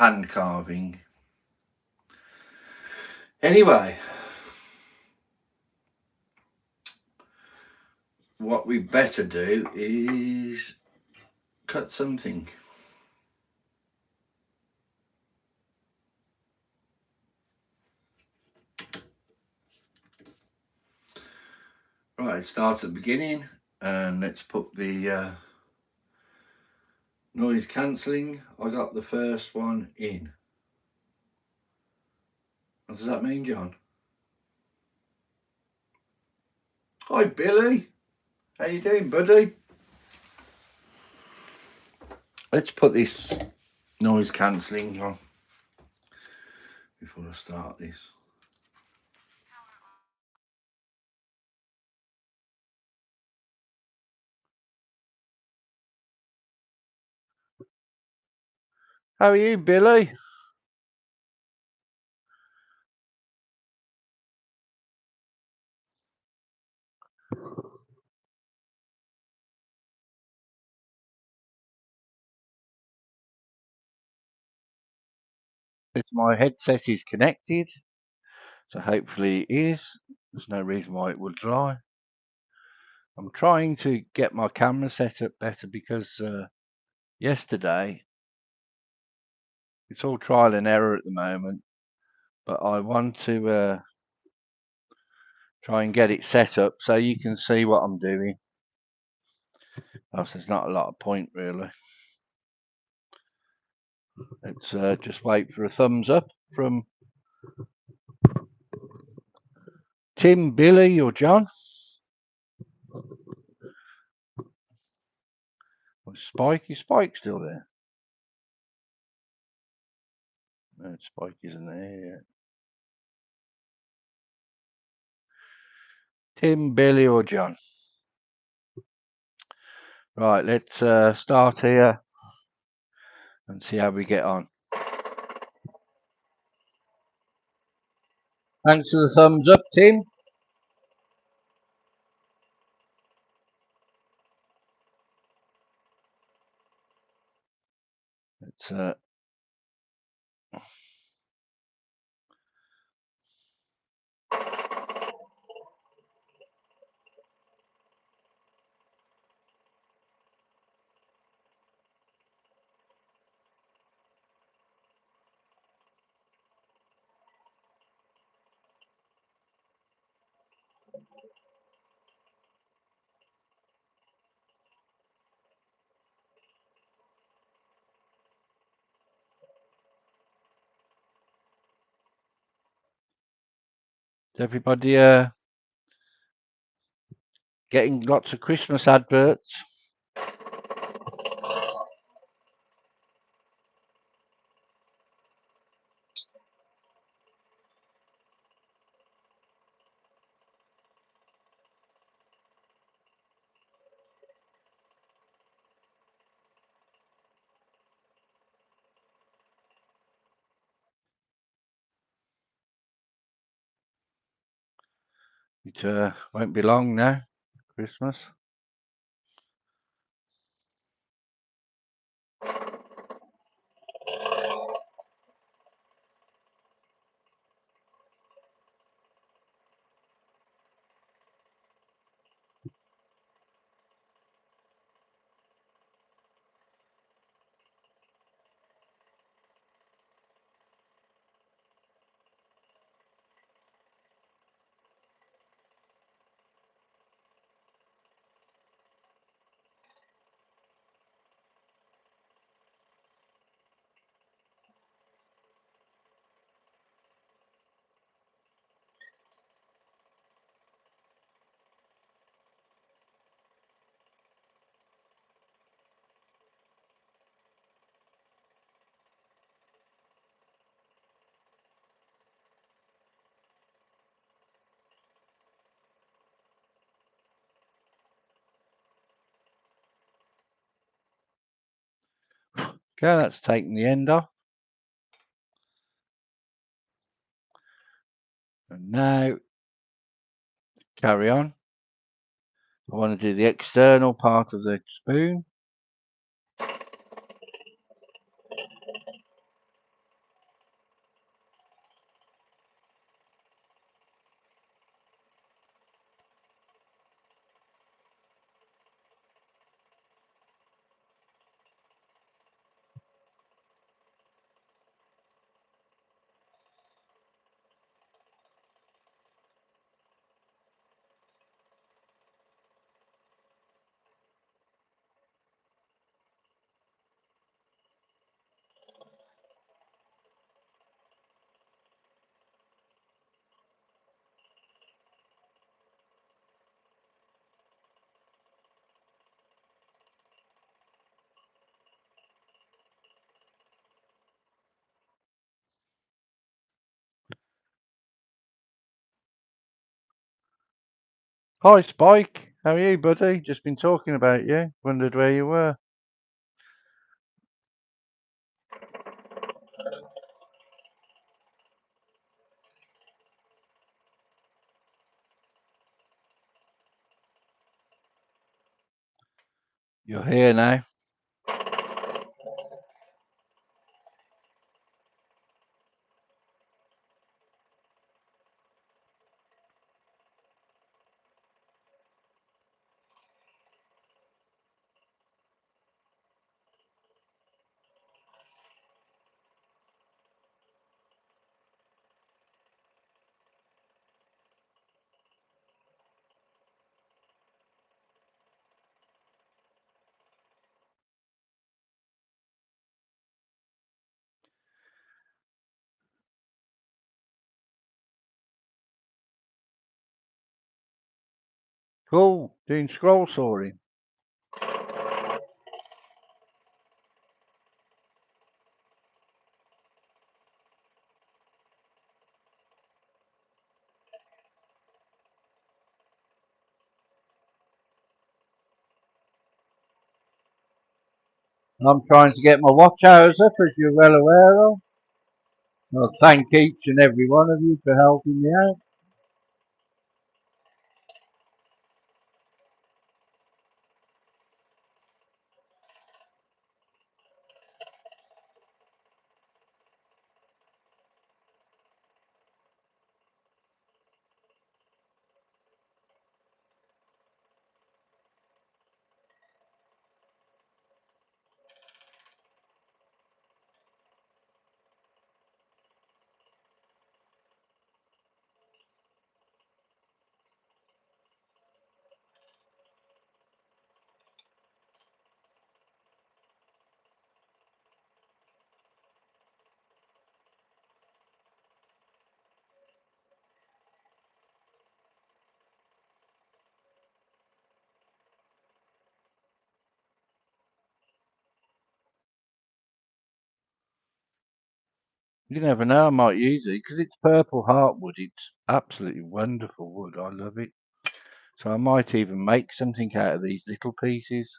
hand carving. Anyway, what we better do is cut something. Right, start at the beginning, and let's put the noise cancelling. I got the first one in. What does that mean, John? Hi, Billy. How you doing, buddy? Let's put this noise cancelling on before I start this. How are you, Billy? If my headset is connected, so hopefully it is. There's no reason why it would lie. I'm trying to get my camera set up better because yesterday, it's all trial and error at the moment, but I want to try and get it set up so you can see what I'm doing. Else there's not a lot of point really. Let's just wait for a thumbs up from Tim, Billy, or John. Or Spike? Is Spike still there? No, Spike isn't there yet. Tim, Billy, or John? Right, let's start here and see how we get on. Thanks for the thumbs up, Tim. Let's is everybody getting lots of Christmas adverts? It won't be long now, Christmas. Okay, that's taken the end off. And now, carry on. I want to do the external part of the spoon. Hi, Spike. How are you, buddy? Just been talking about you. Wondered where you were. You're here now. Cool. Doing scroll sawing. I'm trying to get my watch hours up, as you're well aware of. I'll thank each and every one of you for helping me out. You never know, I might use it because it's purple heartwood. It's absolutely wonderful wood. I love it. So I might even make something out of these little pieces.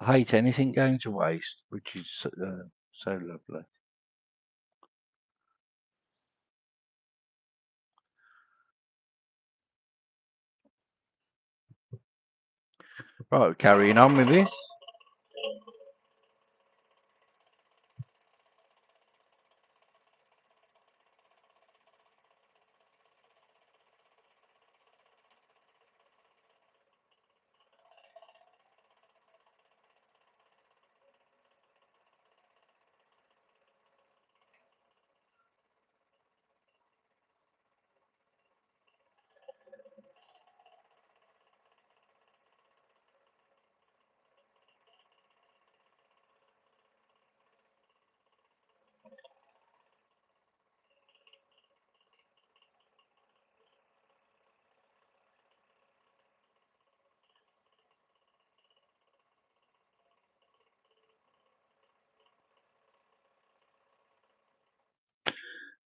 I hate anything going to waste, which is so lovely. Right, we're carrying on with this.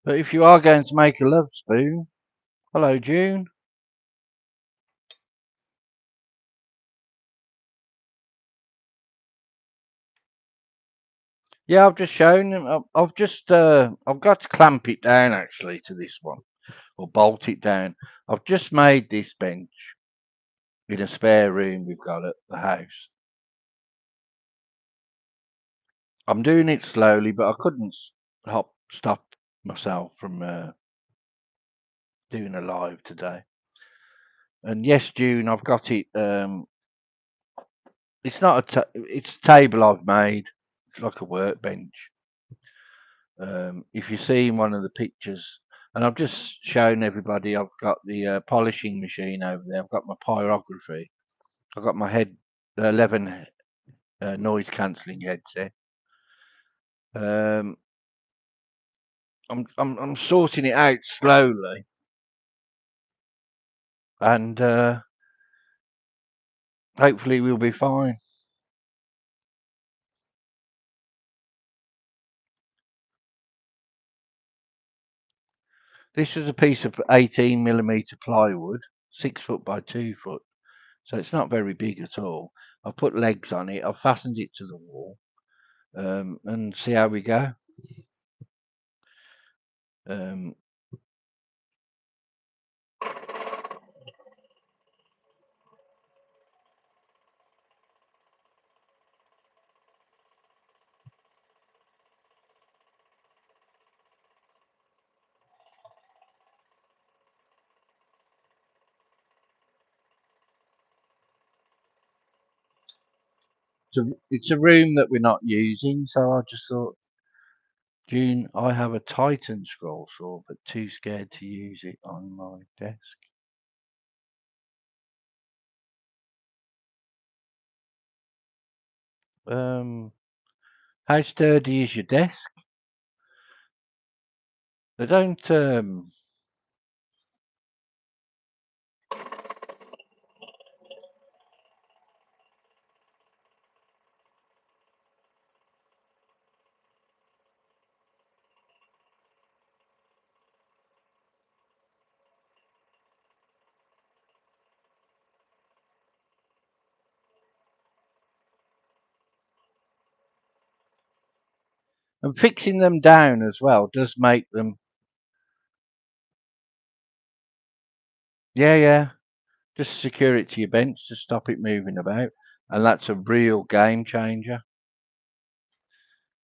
But if you are going to make a love spoon, hello, June. Yeah, I've just shown him. I've got to clamp it down actually to this one or bolt it down. I've just made this bench in a spare room we've got at the house. I'm doing it slowly, but I couldn't stop myself from doing a live today. And yes, June, I've got it. It's not it's a table I've made. It's like a workbench. If you see in one of the pictures, and I've just shown everybody, I've got the polishing machine over there. I've got my pyrography. I've got my head 11 noise cancelling headset. Um, I'm sorting it out slowly, and hopefully we'll be fine. This was a piece of 18mm plywood, 6 foot by 2 foot. So it's not very big at all. I've put legs on it. I've fastened it to the wall, and see how we go. Um, it's a room that we're not using, so I just thought, June, I have a Titan scroll saw, but too scared to use it on my desk. How sturdy is your desk? They don't. And fixing them down as well does make them. Yeah, yeah. Just secure it to your bench to stop it moving about, and that's a real game changer.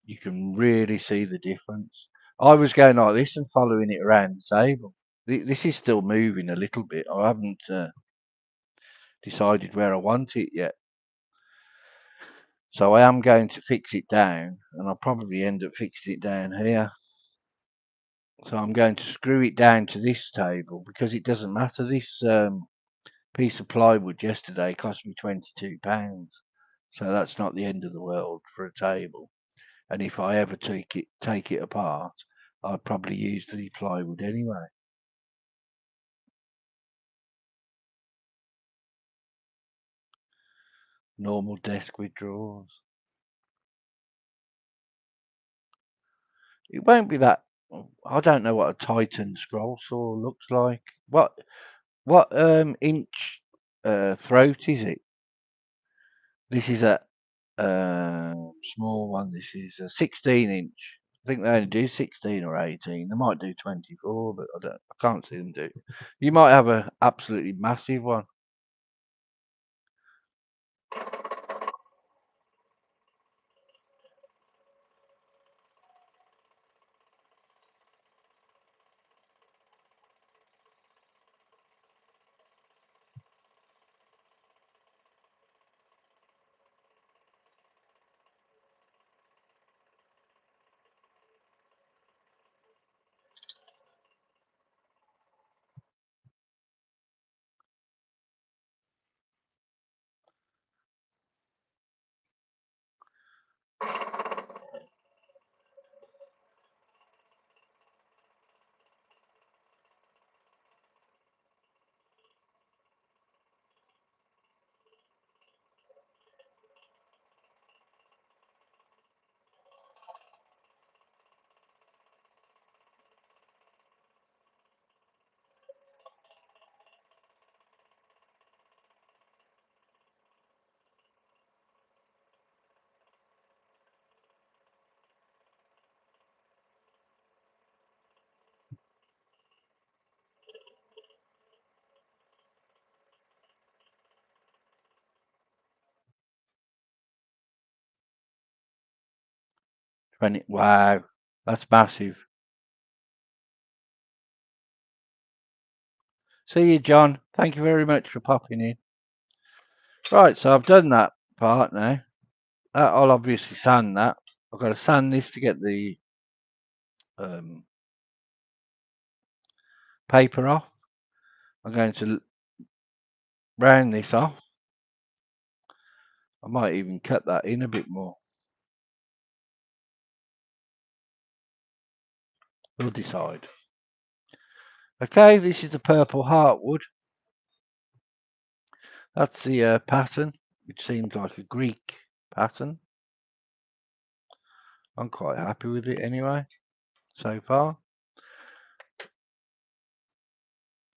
You can really see the difference. I was going like this and following it around the table. This is still moving a little bit. I haven't decided where I want it yet. So I am going to fix it down, and I'll probably end up fixing it down here. So I'm going to screw it down to this table because it doesn't matter. This piece of plywood yesterday cost me £22. So that's not the end of the world for a table. And if I ever take it apart, I'd probably use the plywood anyway. Normal desk with drawers. It won't be that. I don't know what a Titan scroll saw looks like. What inch throat is it? This is a small one. This is a 16 inch. I think they only do 16 or 18. They might do 24, but I can't see them do. You might have a absolutely massive one. 20. Wow, that's massive. See you, John. Thank you very much for popping in. Right, so I've done that part now. I'll obviously sand that. I've got to sand this to get the um, paper off. I'm going to round this off. I might even cut that in a bit more. We'll decide. Okay, this is the purple heartwood. That's the pattern, which seems like a Greek pattern. I'm quite happy with it anyway, so far.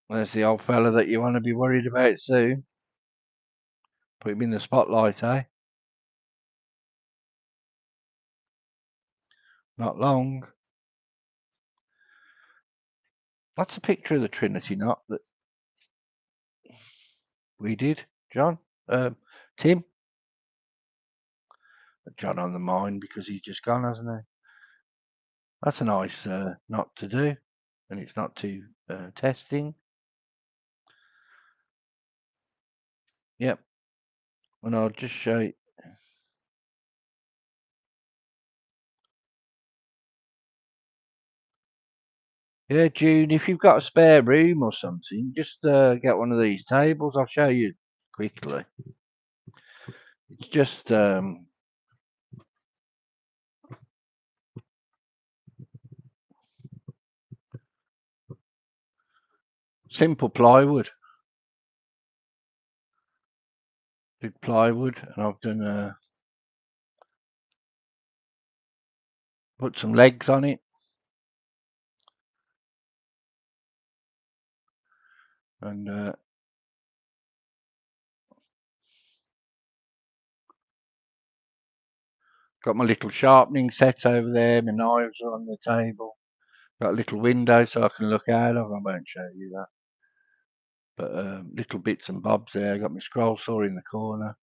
There's the old fella that you want to be worried about soon. Put him in the spotlight, eh? Not long. That's a picture of the Trinity knot that we did, John. Tim. John on the mind because he's just gone, hasn't he? That's a nice knot to do, and it's not too testing. Yep. And I'll just show you. Yeah, June, if you've got a spare room or something, just get one of these tables. I'll show you quickly. It's just simple plywood, big plywood, and I've done put some legs on it, and got my little sharpening set over there. My knives are on the table. Got a little window so I can look out of. I won't show you that. But little bits and bobs there. Got my scroll saw in the corner.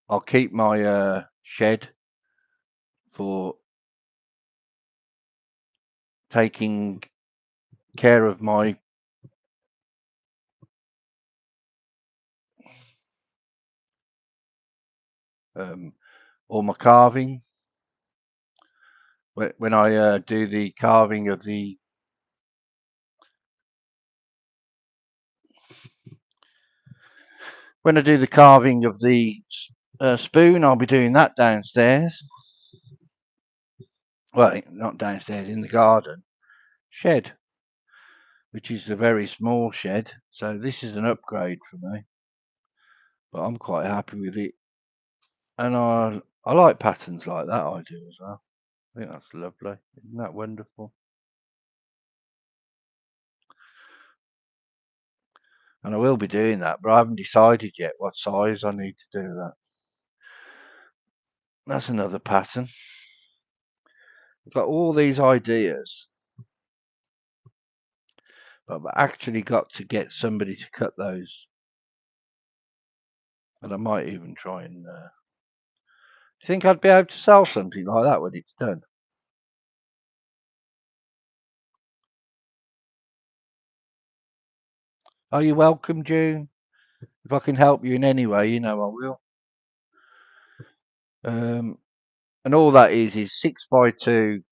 I'll keep my shed for taking care of my all my carving. When I do the carving of the spoon, I'll be doing that downstairs. Well, not downstairs, in the garden shed, which is a very small shed. So this is an upgrade for me, but I'm quite happy with it. And I like patterns like that. I do as well. I think that's lovely. Isn't that wonderful? And I will be doing that, but I haven't decided yet what size I need to do that. That's another pattern. I've got all these ideas, but I've actually got to get somebody to cut those. And I might even try and. Do you think I'd be able to sell something like that when it's done? Are you welcome, June? If I can help you in any way, you know I will. And all that is 6x2,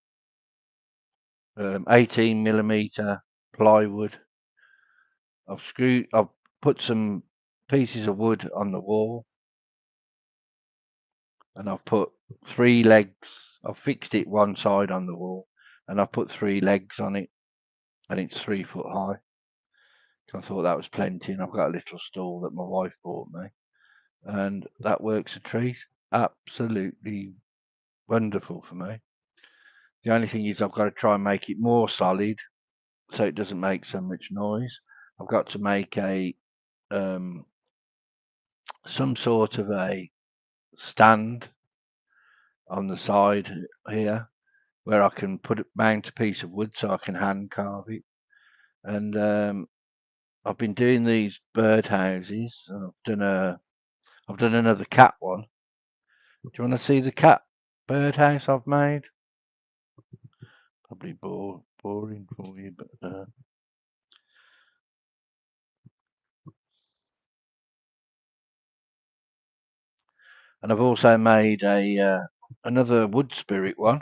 18mm plywood. I've put some pieces of wood on the wall, and I've put 3 legs. I've fixed it one side on the wall, and I've put 3 legs on it, and it's 3 foot high. So I thought that was plenty, and I've got a little stool that my wife bought me, and that works a treat. Absolutely wonderful for me. The only thing is I've got to try and make it more solid so it doesn't make so much noise. I've got to make a some sort of a stand on the side here where I can mount a piece of wood so I can hand carve it. And I've been doing these bird houses. I've done another cat one. Do you want to see the cat birdhouse I've made? Probably boring for you, but and I've also made a another wood spirit one.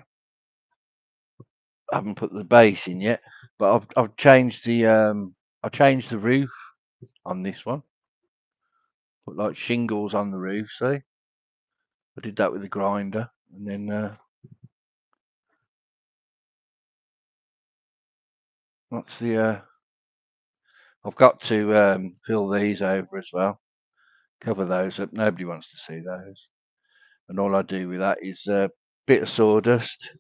I haven't put the base in yet, but I've changed the roof on this one. Put like shingles on the roof. See, I did that with a grinder, and then that's the. I've got to fill these over as well. Cover those up. Nobody wants to see those. And all I do with that is a bit of sawdust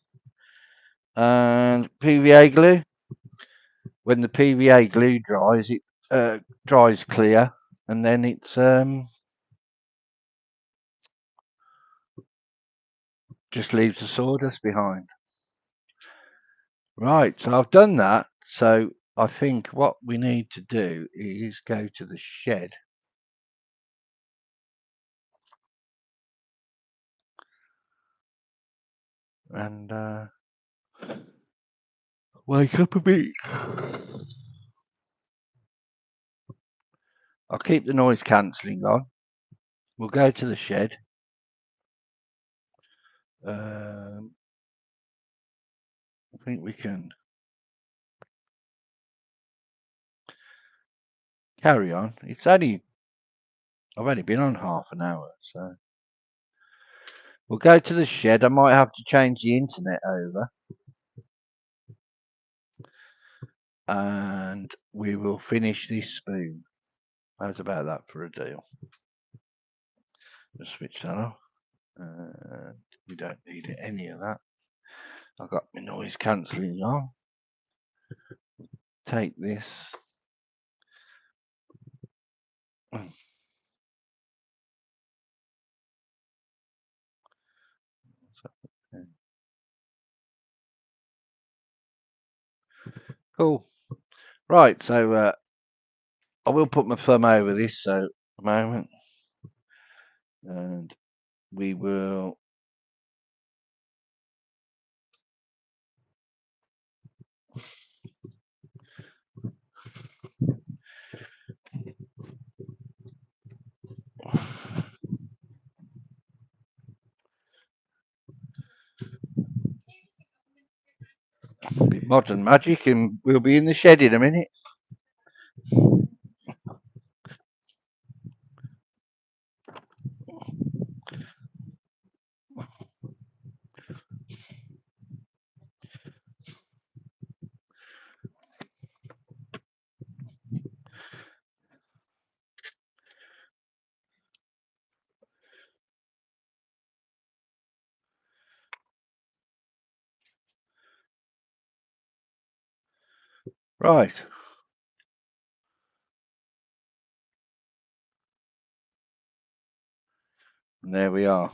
and PVA glue, when the PVA glue dries, it dries clear, and then it's just leaves the sawdust behind. Right, so I've done that. So I think what we need to do is go to the shed. And wake up a bit. I'll keep the noise cancelling on. We'll go to the shed. I think we can carry on. I've only been on half an hour, so we'll go to the shed. I might have to change the internet over, and we will finish this spoon. How's about that for a deal? Just switch that off. We don't need any of that. I've got my noise cancelling on. Take this. Cool. Right, so I will put my thumb over this, so a moment, and we will. Modern magic, and we'll be in the shed in a minute. Right. And there we are.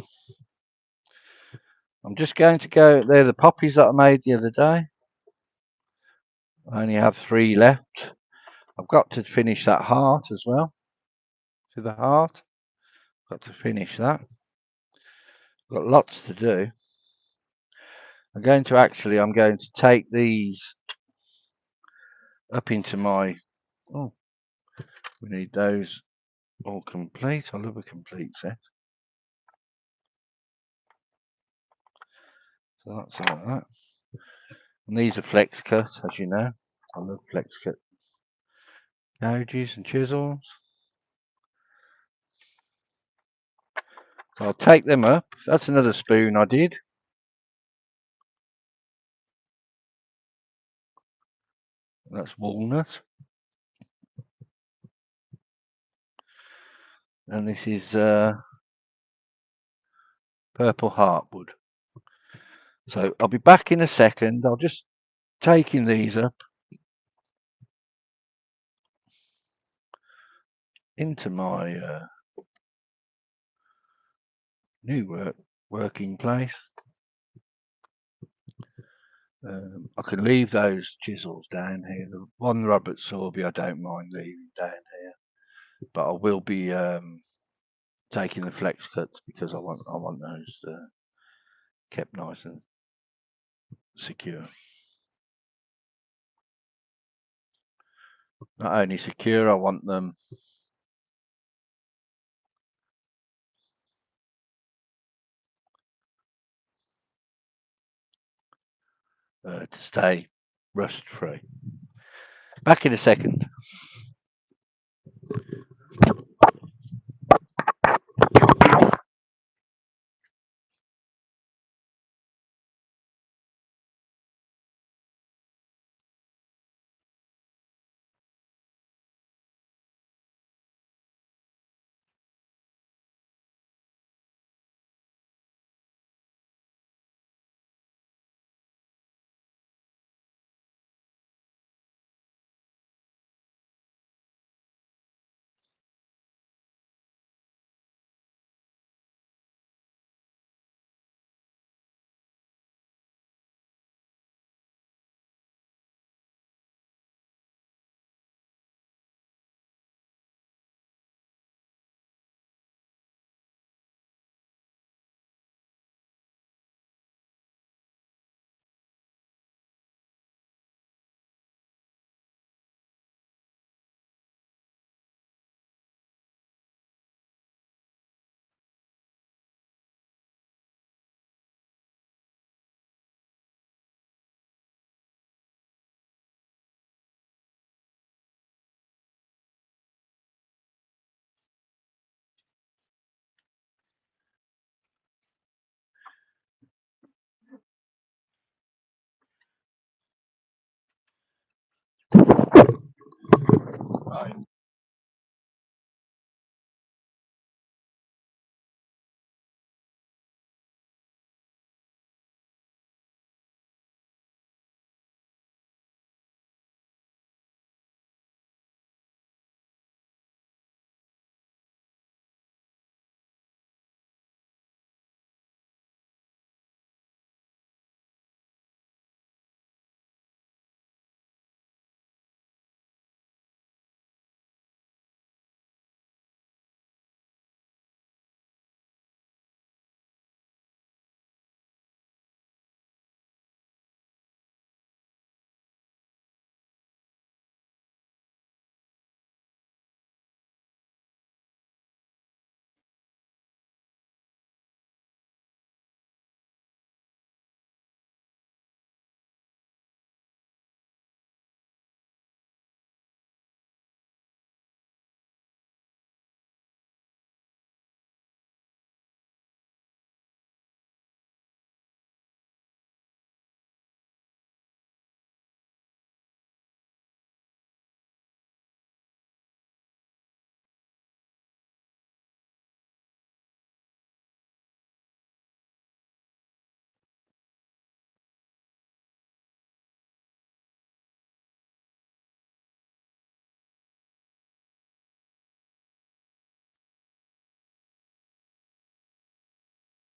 I'm just going to go. They're the poppies that I made the other day. I only have 3 left. I've got to finish that heart as well. See the heart? Got to finish that. Got lots to do. I'm going to take these up into my. Oh, we need those all complete. I love a complete set. So that's like that. And these are flex cut, as you know. I love flex cut gouges and chisels. So I'll take them up. That's another spoon I did. That's walnut. And this is purple heartwood. So I'll be back in a second. I'll just taking these up into my new working place. I can leave those chisels down here. The one Robert Sorby I don't mind leaving down here, but I will be taking the flex cuts because I want those kept nice and secure. Not only secure, I want them to stay rust free. Back in a second.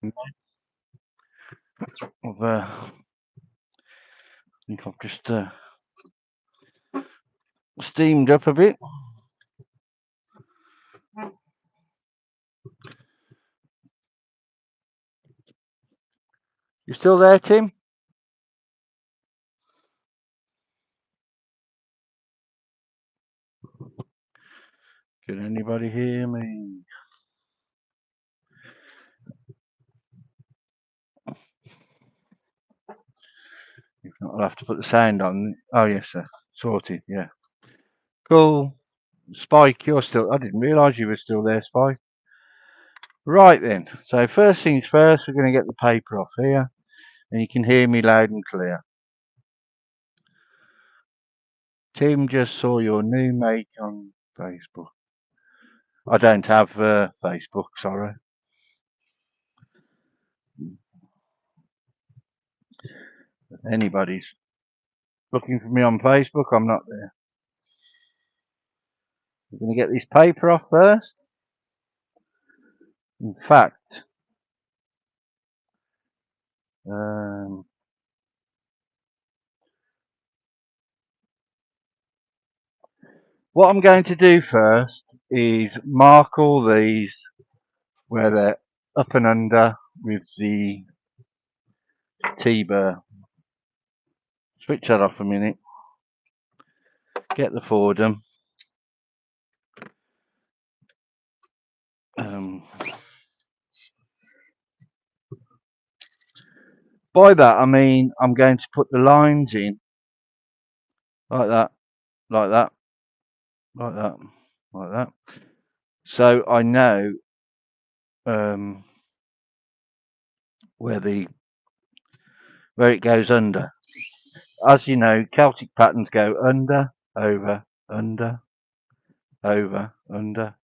I think I've just steamed up a bit. You still there, Tim? Can anybody hear me? If not, I'll have to put the sound on. Oh, yes, sir. Sorted, yeah. Cool. Spike, you're still. I didn't realise you were still there, Spike. Right then. So, first things first, we're going to get the paper off here. And you can hear me loud and clear. Tim just saw your new make on Facebook. I don't have Facebook, sorry. If anybody's looking for me on Facebook, I'm not there. We're going to get this paper off first. In fact, what I'm going to do first is mark all these where they're up and under with the T-burr. Switch that off a minute. Get the Fordham. By that I mean I'm going to put the lines in like that, like that, like that, like that. So I know where it goes under. As you know, Celtic patterns go under, over, under, over, under.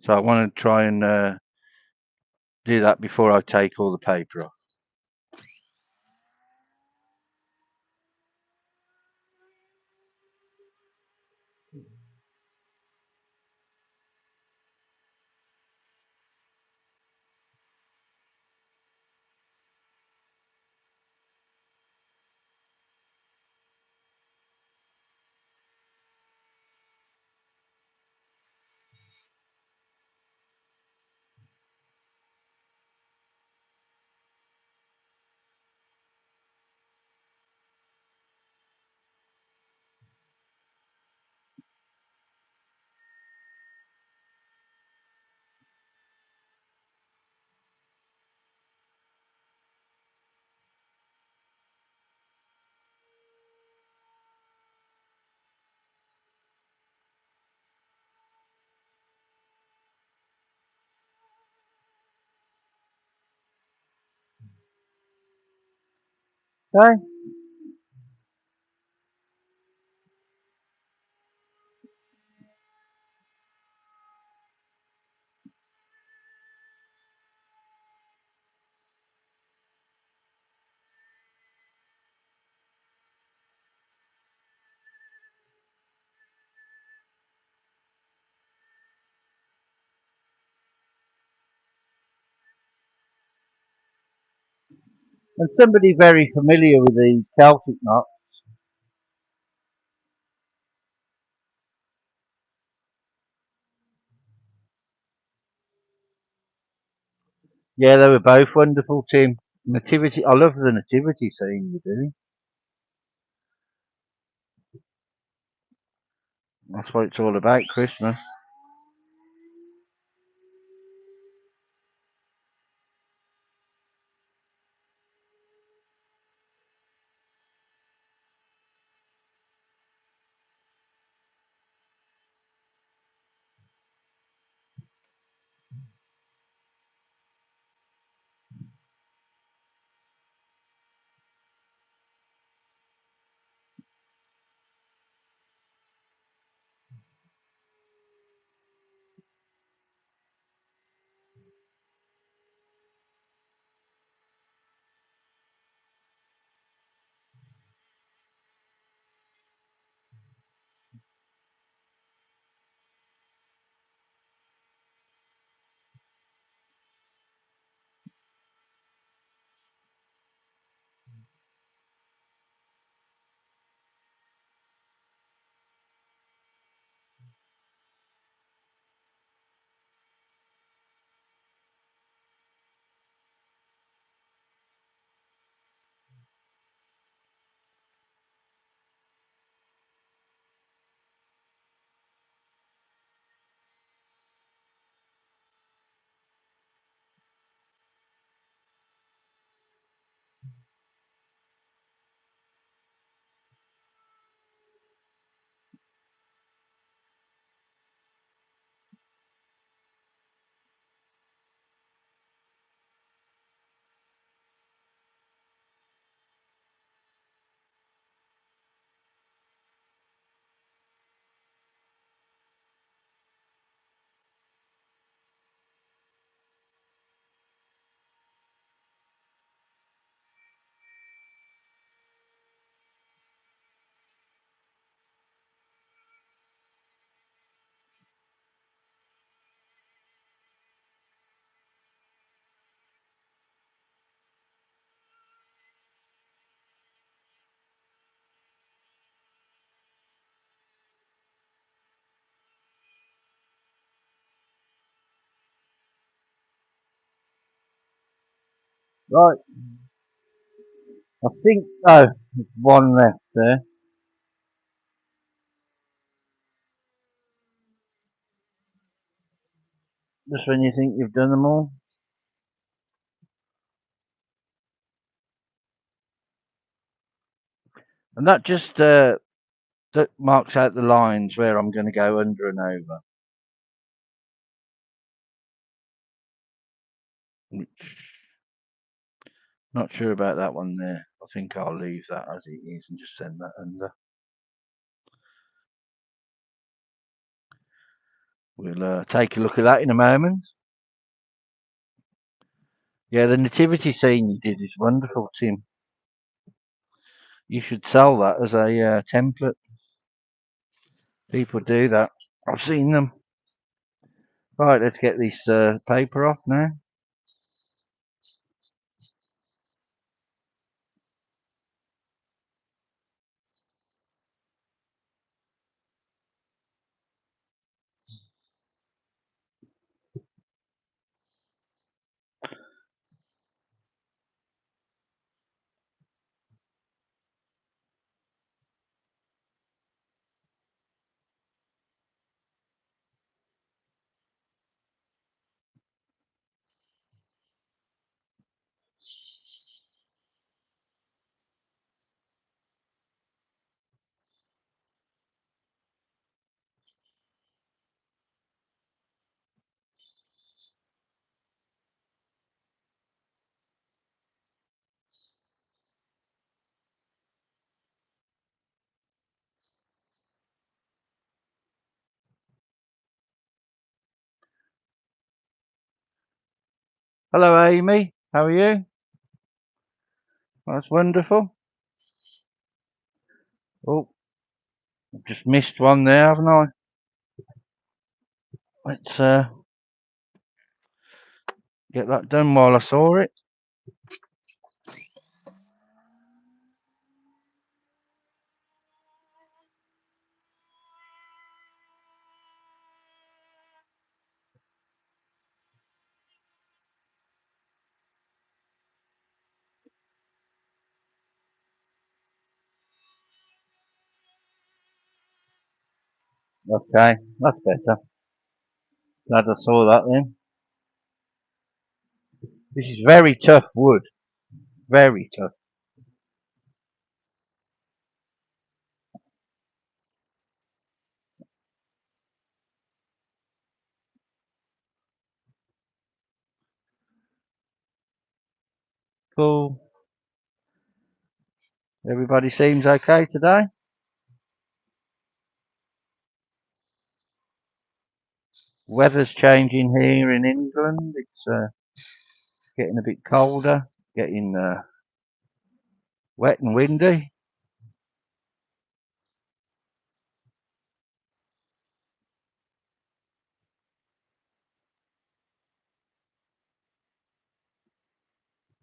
So I want to try and do that before I take all the paper off. Okay. And somebody very familiar with the Celtic knot. Yeah, they were both wonderful, Tim. Nativity, I love the nativity scene you're doing. That's what it's all about, Christmas. Right, I think, oh, there's one left there. Just when you think you've done them all. And that just that marks out the lines where I'm going to go under and over. Not sure about that one there. I think I'll leave that as it is and just send that under. We'll take a look at that in a moment. Yeah, the nativity scene you did is wonderful, Tim. You should sell that as a template. People do that. I've seen them. Right, let's get this paper off now. Hello, Amy. How are you? That's wonderful. Oh, I've just missed one there, haven't I? Let's get that done while I saw it. Okay, that's better. Glad I saw that then. This is very tough wood. Very tough. Cool. Everybody seems okay today. Weather's changing here in England. It's getting a bit colder, getting wet and windy.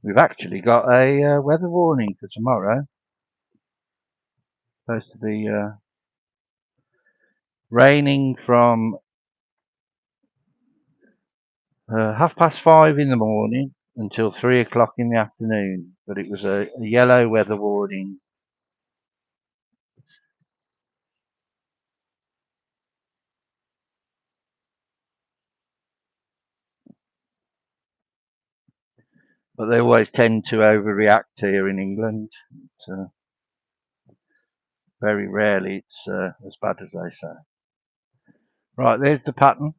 We've actually got a weather warning for tomorrow. Supposed to be raining from 5:30 in the morning until 3 o'clock in the afternoon. But it was a yellow weather warning. But they always tend to overreact here in England. It's, very rarely it's as bad as they say. Right, there's the pattern.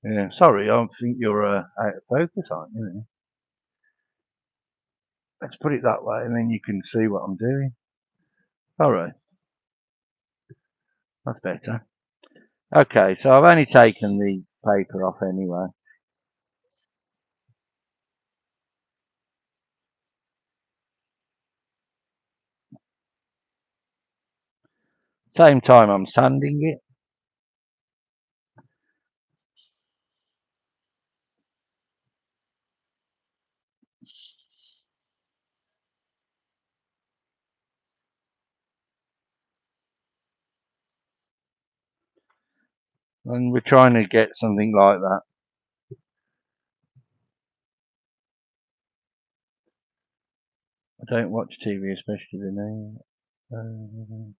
Yeah, sorry, I think you're out of focus, aren't you? Let's put it that way, and then you can see what I'm doing. All right, that's better. Okay, so I've only taken the paper off anyway. Same time I'm sanding it. And we're trying to get something like that. I don't watch TV, especially the news.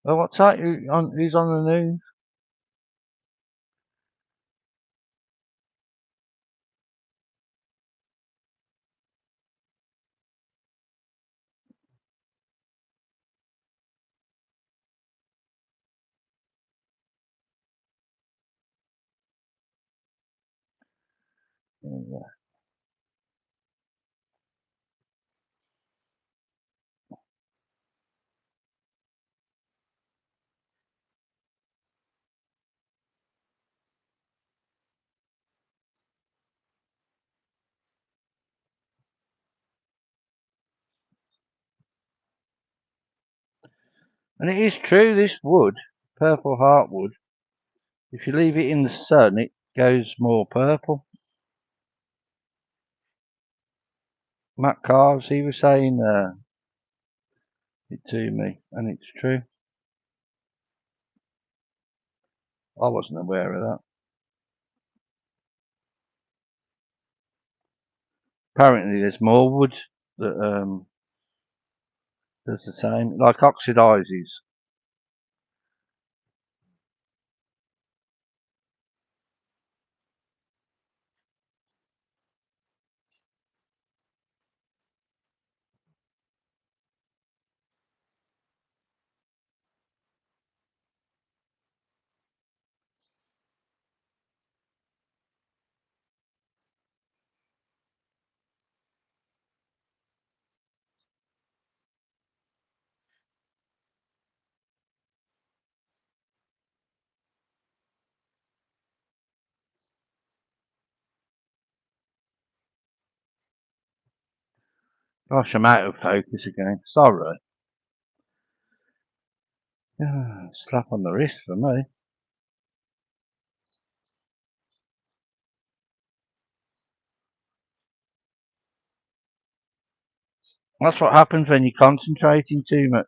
Oh, what's that? Who's on the news? Yeah. And it is true, this wood, purple heartwood, if you leave it in the sun, it goes more purple. Matt Carves, he was saying it to me, and it's true. I wasn't aware of that. Apparently, there's more wood that does the same, like oxidizes. Gosh, I'm out of focus again. Sorry. Slap on the wrist for me. That's what happens when you're concentrating too much.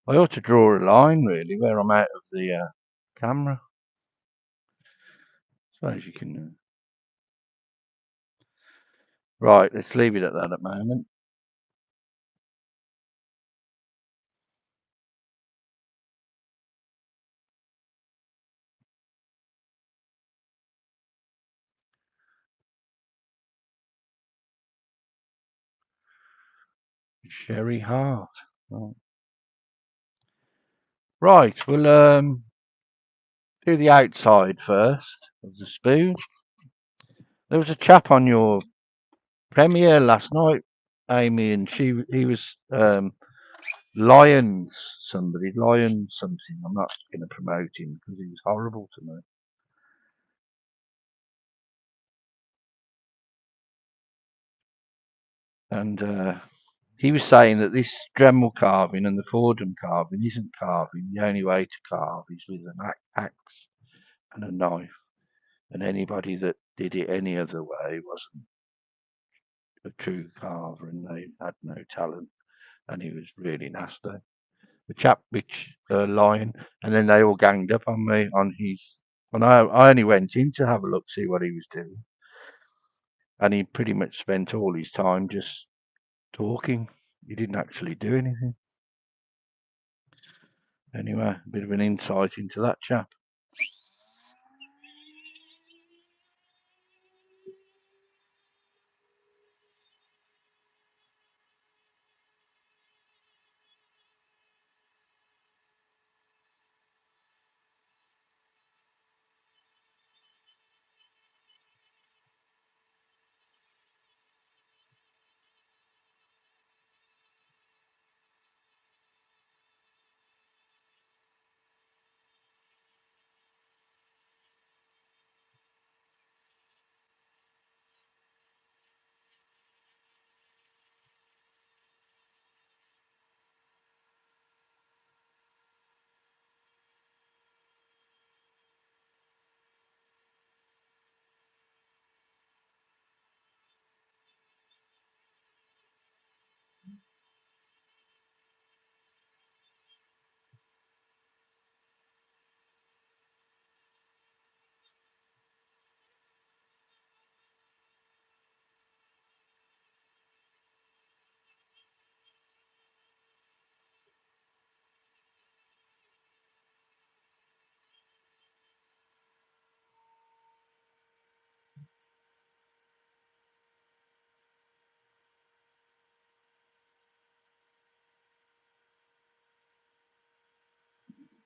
I ought to draw a line, really, where I'm out of the camera. Suppose you can. Right, let's leave it at that at the moment. Sherry Heart. Right, we'll do the outside first of the spoon. There was a chap on your premiere last night, Amy, and he was Lions Lion something. I'm not going to promote him because he was horrible to me. And he was saying that this Dremel carving and the Fordham carving isn't carving. The only way to carve is with an axe and a knife. And anybody that did it any other way wasn't a true carver, and they had no talent. And he was really nasty. The chap which Lion, and then they all ganged up on me on his. And I only went in to have a look, see what he was doing, and he pretty much spent all his time just talking. He didn't actually do anything. Anyway, a bit of an insight into that chap.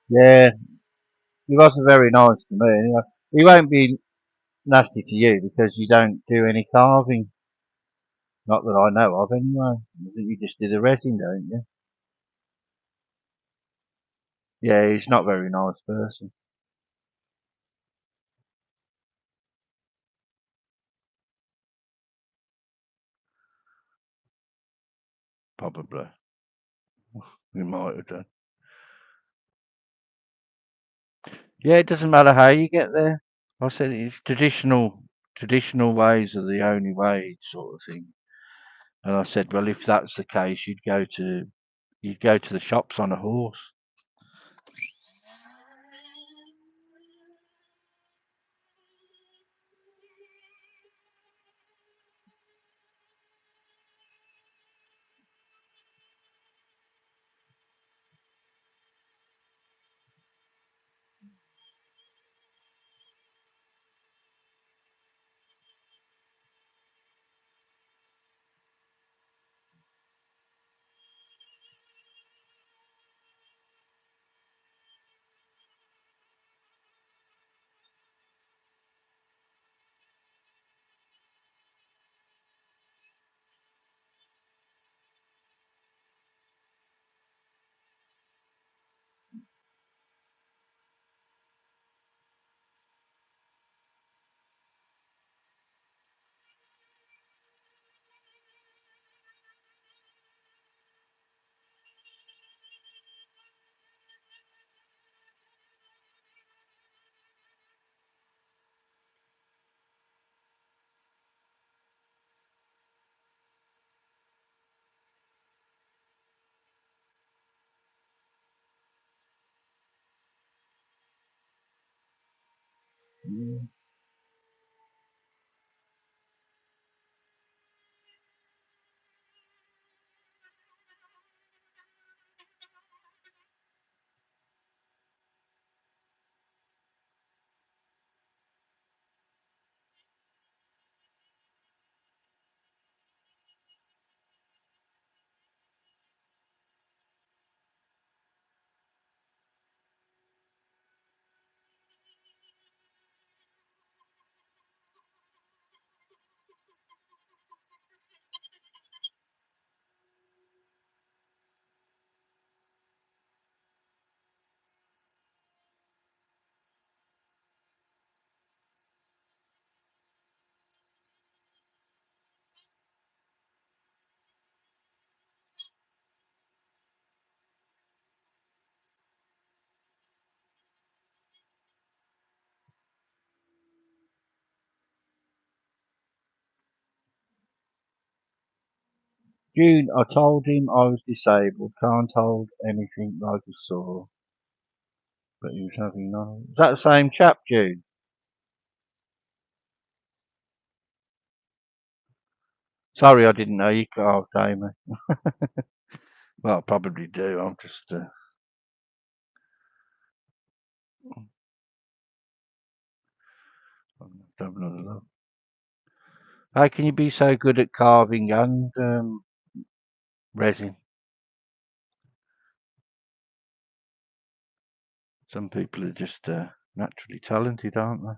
Yeah, he wasn't very nice to me. Anyway. He won't be nasty to you because you don't do any carving. Not that I know of, anyway. I think you just do the resin, don't you? Yeah, he's not a very nice person. Probably. We might have done. Yeah, it doesn't matter how you get there. I said it's traditional ways are the only way sort of thing. And I said, well, if that's the case, you'd go to the shops on a horse. Mm. June, I told him I was disabled, can't hold anything like a saw, but he was having none. Is that the same chap, June? Sorry, I didn't know you carved, Amy. Well, I probably do. I'm just have another look. How can you be so good at carving and resin? Some people are just naturally talented, aren't they?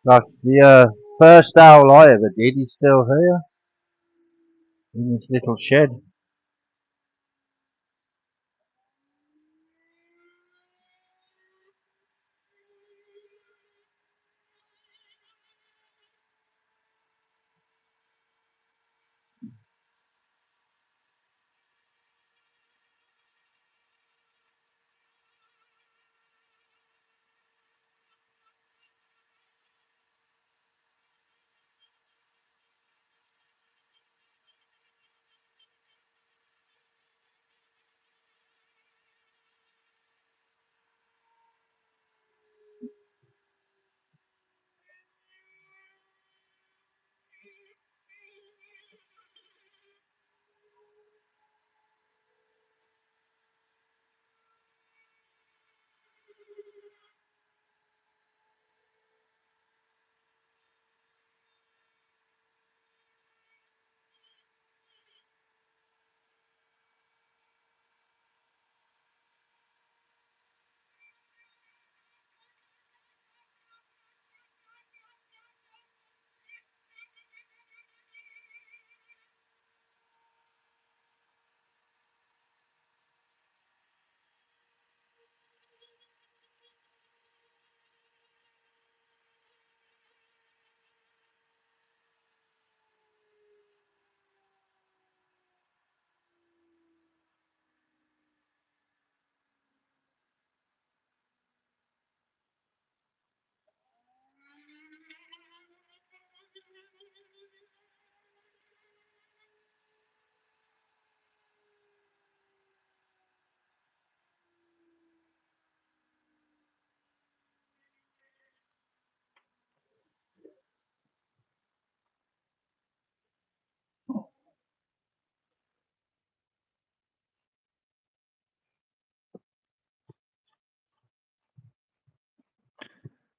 Like the first owl I ever did is still here in this little shed.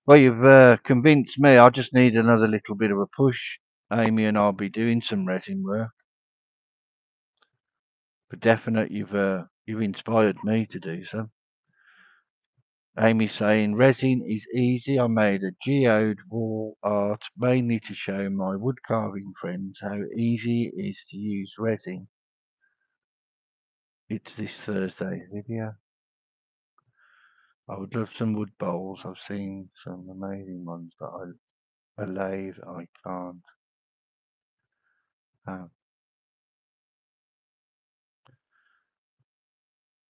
Well, you've convinced me. I just need another little bit of a push. Amy and I'll be doing some resin work. For definite, you've inspired me to do so. Amy saying resin is easy. I made a geode wall art mainly to show my wood carving friends how easy it is to use resin. It's this Thursday video. I would love some wood bowls. I've seen some amazing ones, but a lathe I can't have.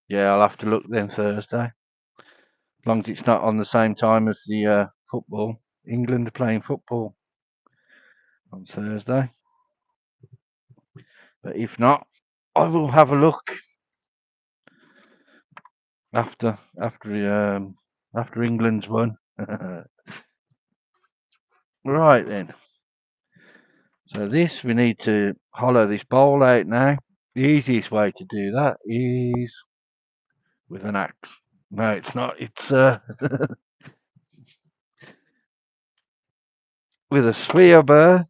Yeah, I'll have to look then Thursday. As long as it's not on the same time as the football. England are playing football on Thursday. But if not, I will have a look after England's won. Right then. So this we need to hollow this bowl out now. The easiest way to do that is with an axe. No, it's not. It's with a sphere burr.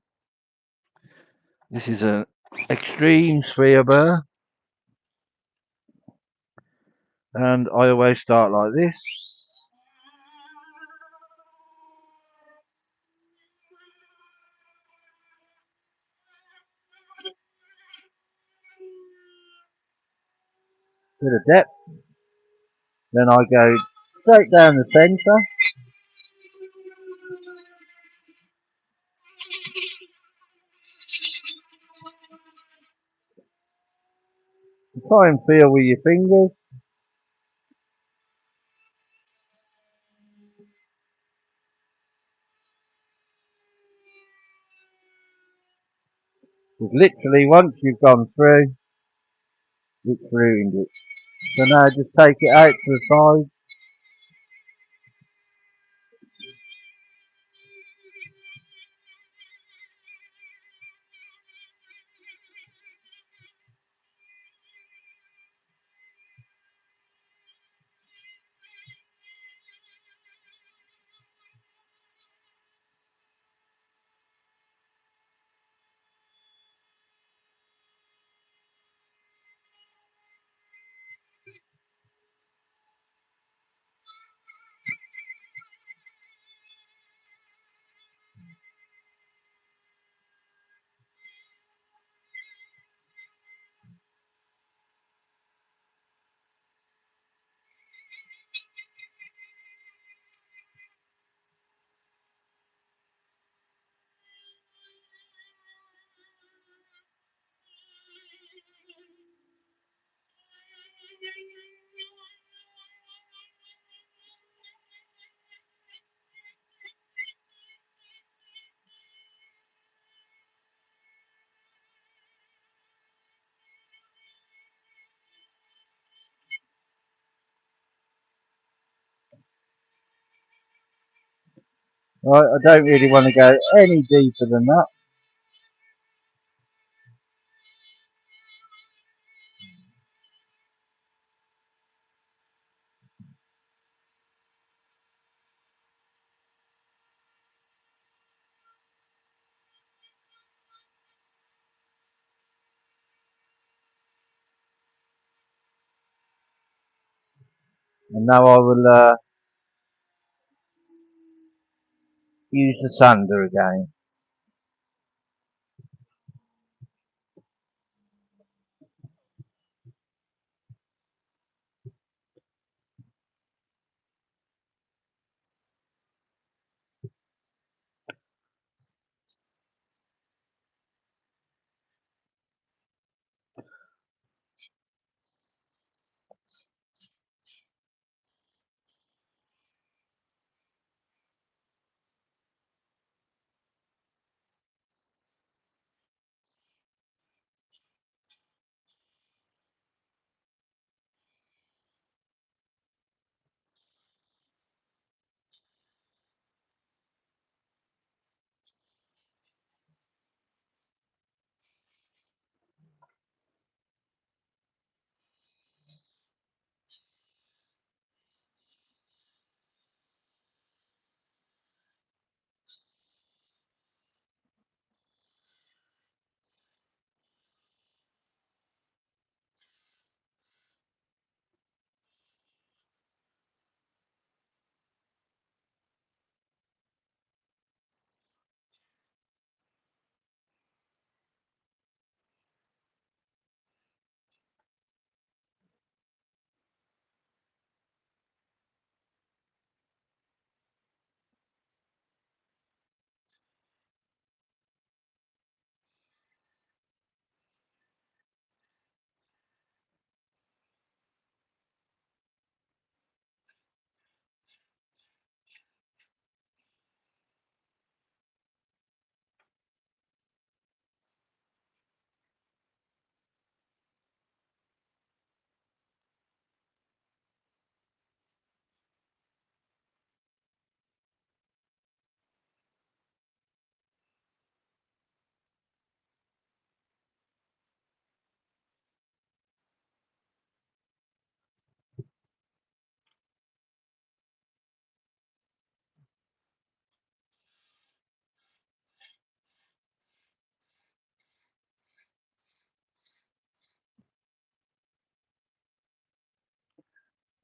This is an extreme sphere burr, and I always start like this. Bit of depth. Then I go straight down the centre. Try and feel with your fingers. Because literally once you've gone through, it's ruined it. So now just take it out to the side. Right, I don't really want to go any deeper than that. And now I will use the sander again.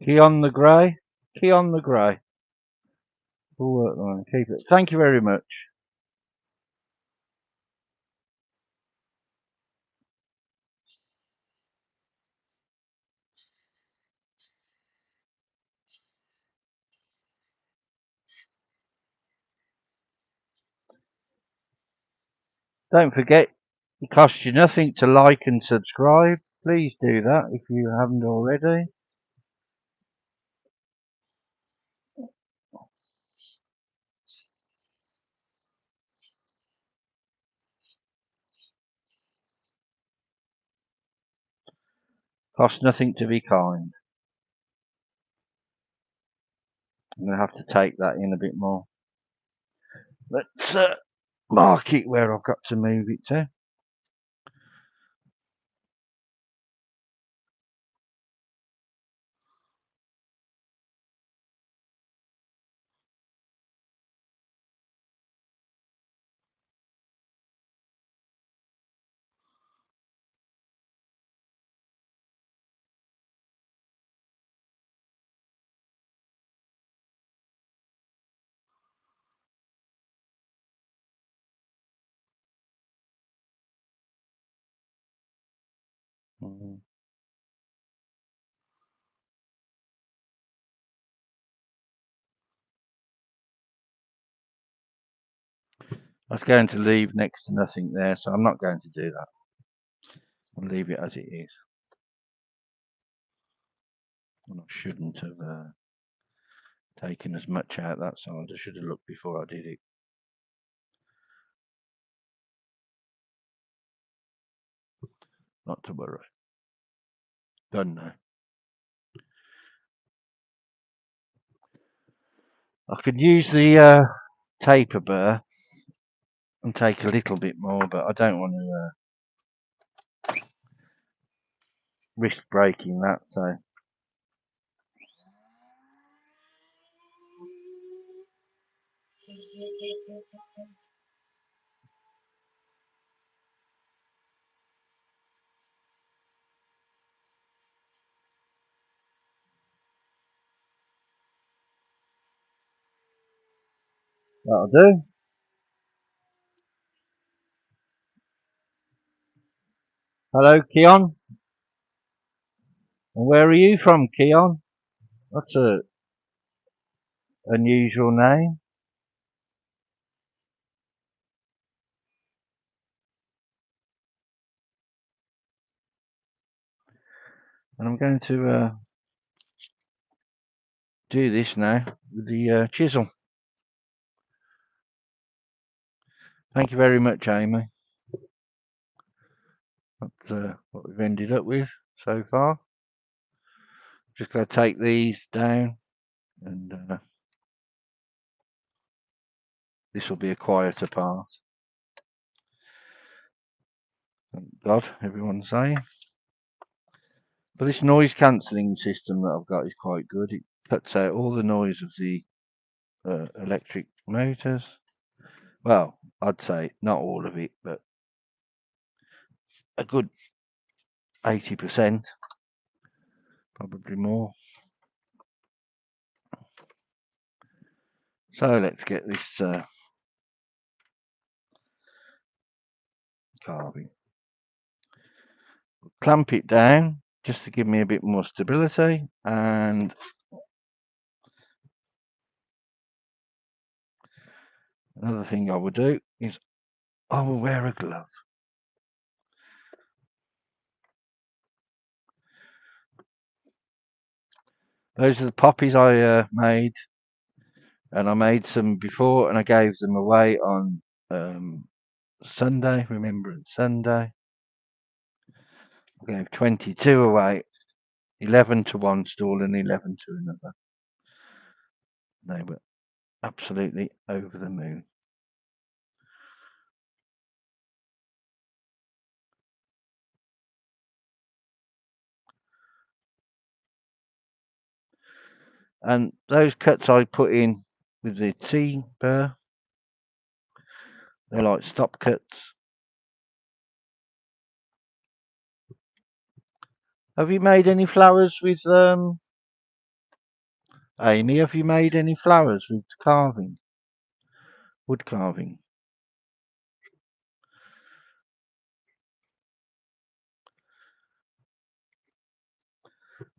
Key on the grey. Key on the grey. Full work line. Keep it. Thank you very much. Don't forget, it costs you nothing to like and subscribe. Please do that if you haven't already. Costs nothing to be kind. I'm going to have to take that in a bit more. Let's mark it where I've got to move it to. Mhm. I was going to leave next to nothing there, so I'm not going to do that. I'll leave it as it is. And I shouldn't have taken as much out that side. I should have looked before I did it. Not to worry. Done now. I could use the taper burr and take a little bit more, but I don't want to risk breaking that, so. That'll do. Hello, Keon. And where are you from, Keon? That's a unusual name. And I'm going to do this now with the chisel. Thank you very much, Amy. That's what we've ended up with so far. Just going to take these down, and this will be a quieter part. Thank God, everyone's saying. But this noise cancelling system that I've got is quite good. It cuts out all the noise of the electric motors. Well, I'd say not all of it, but a good 80%, probably more. So let's get this carving. Clamp it down just to give me a bit more stability, and another thing I will do is I will wear a glove. Those are the poppies I made, and I made some before, and I gave them away on Sunday, Remembrance Sunday. I gave 22 away, 11 to one stall and 11 to another. They were absolutely over the moon. And those cuts I put in with the T-burr, they're like stop cuts. Have you made any flowers with Amy, have you made any flowers with carving? Wood carving?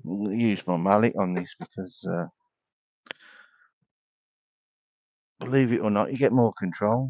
I'll use my mallet on this because, believe it or not, you get more control.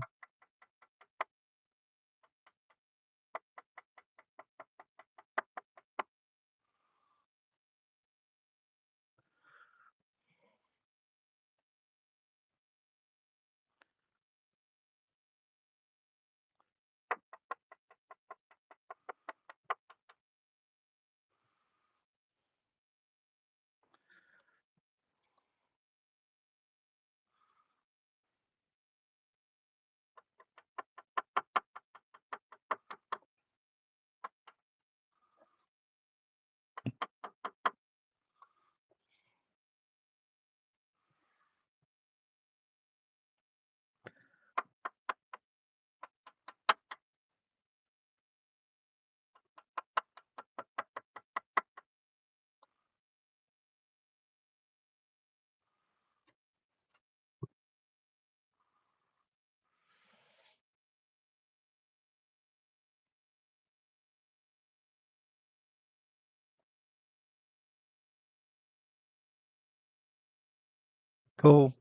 Cool.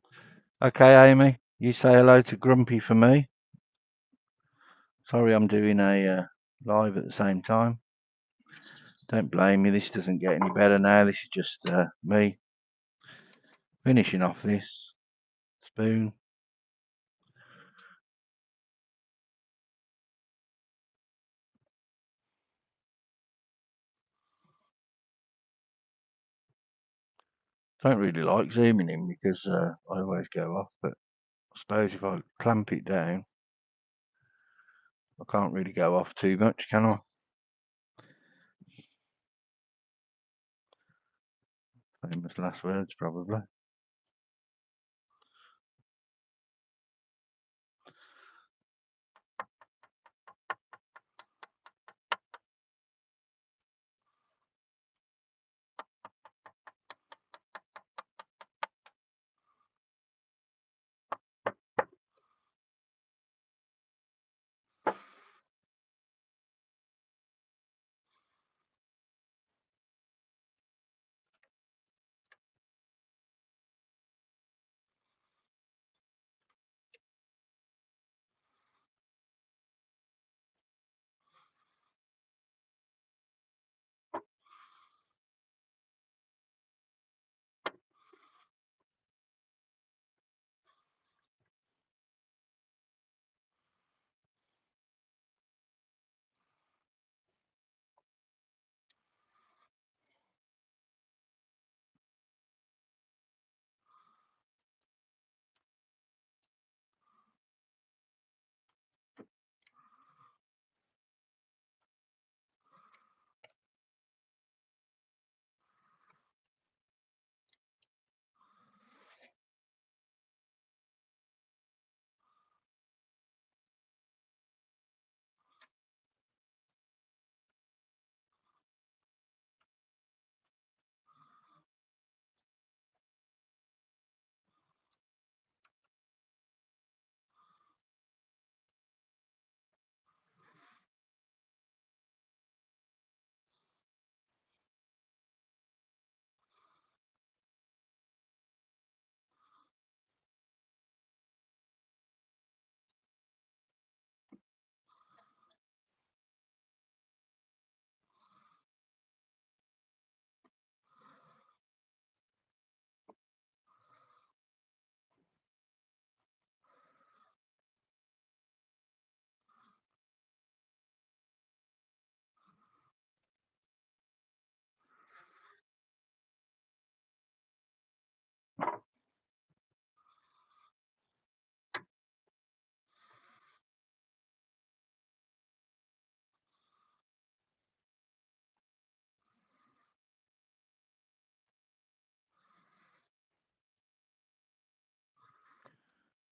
Okay, Amy, you say hello to Grumpy for me. Sorry, I'm doing a live at the same time. Don't blame me. This doesn't get any better now. This is just me finishing off this spoon. Don't really like zooming in because I always go off, but I suppose if I clamp it down, I can't really go off too much, can I? Famous last words, probably.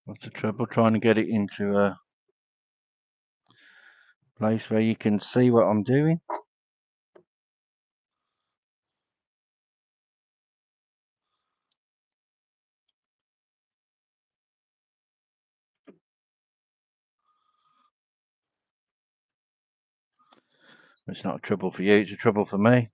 What's the trouble trying to get it into a place where you can see what I'm doing? It's not a trouble for you, it's a trouble for me.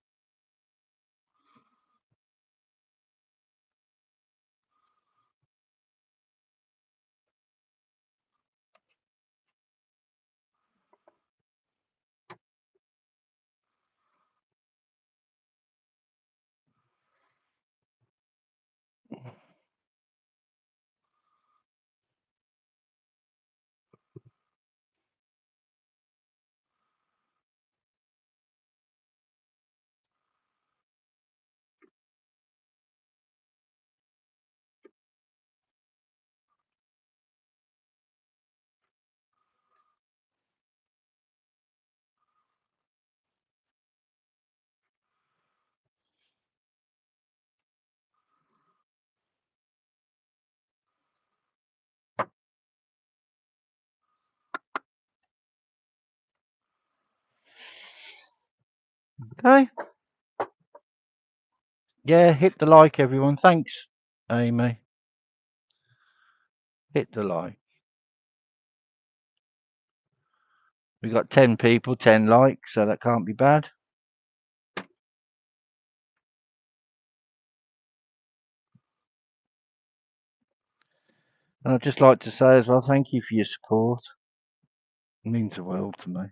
Okay. Yeah, hit the like, everyone. Thanks, Amy. Hit the like. We got 10 people, 10 likes, so that can't be bad. And I'd just like to say as well, thank you for your support. It means the world to me.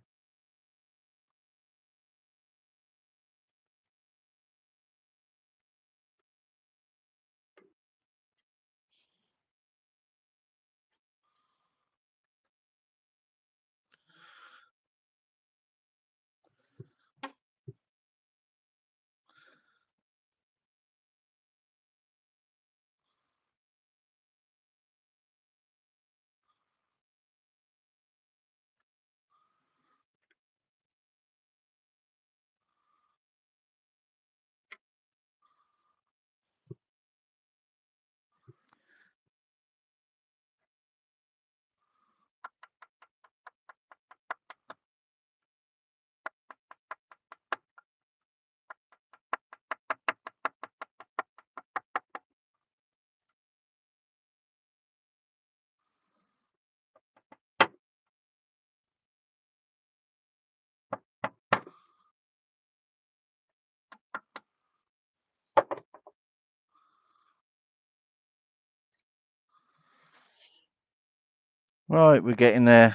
Right, we're getting there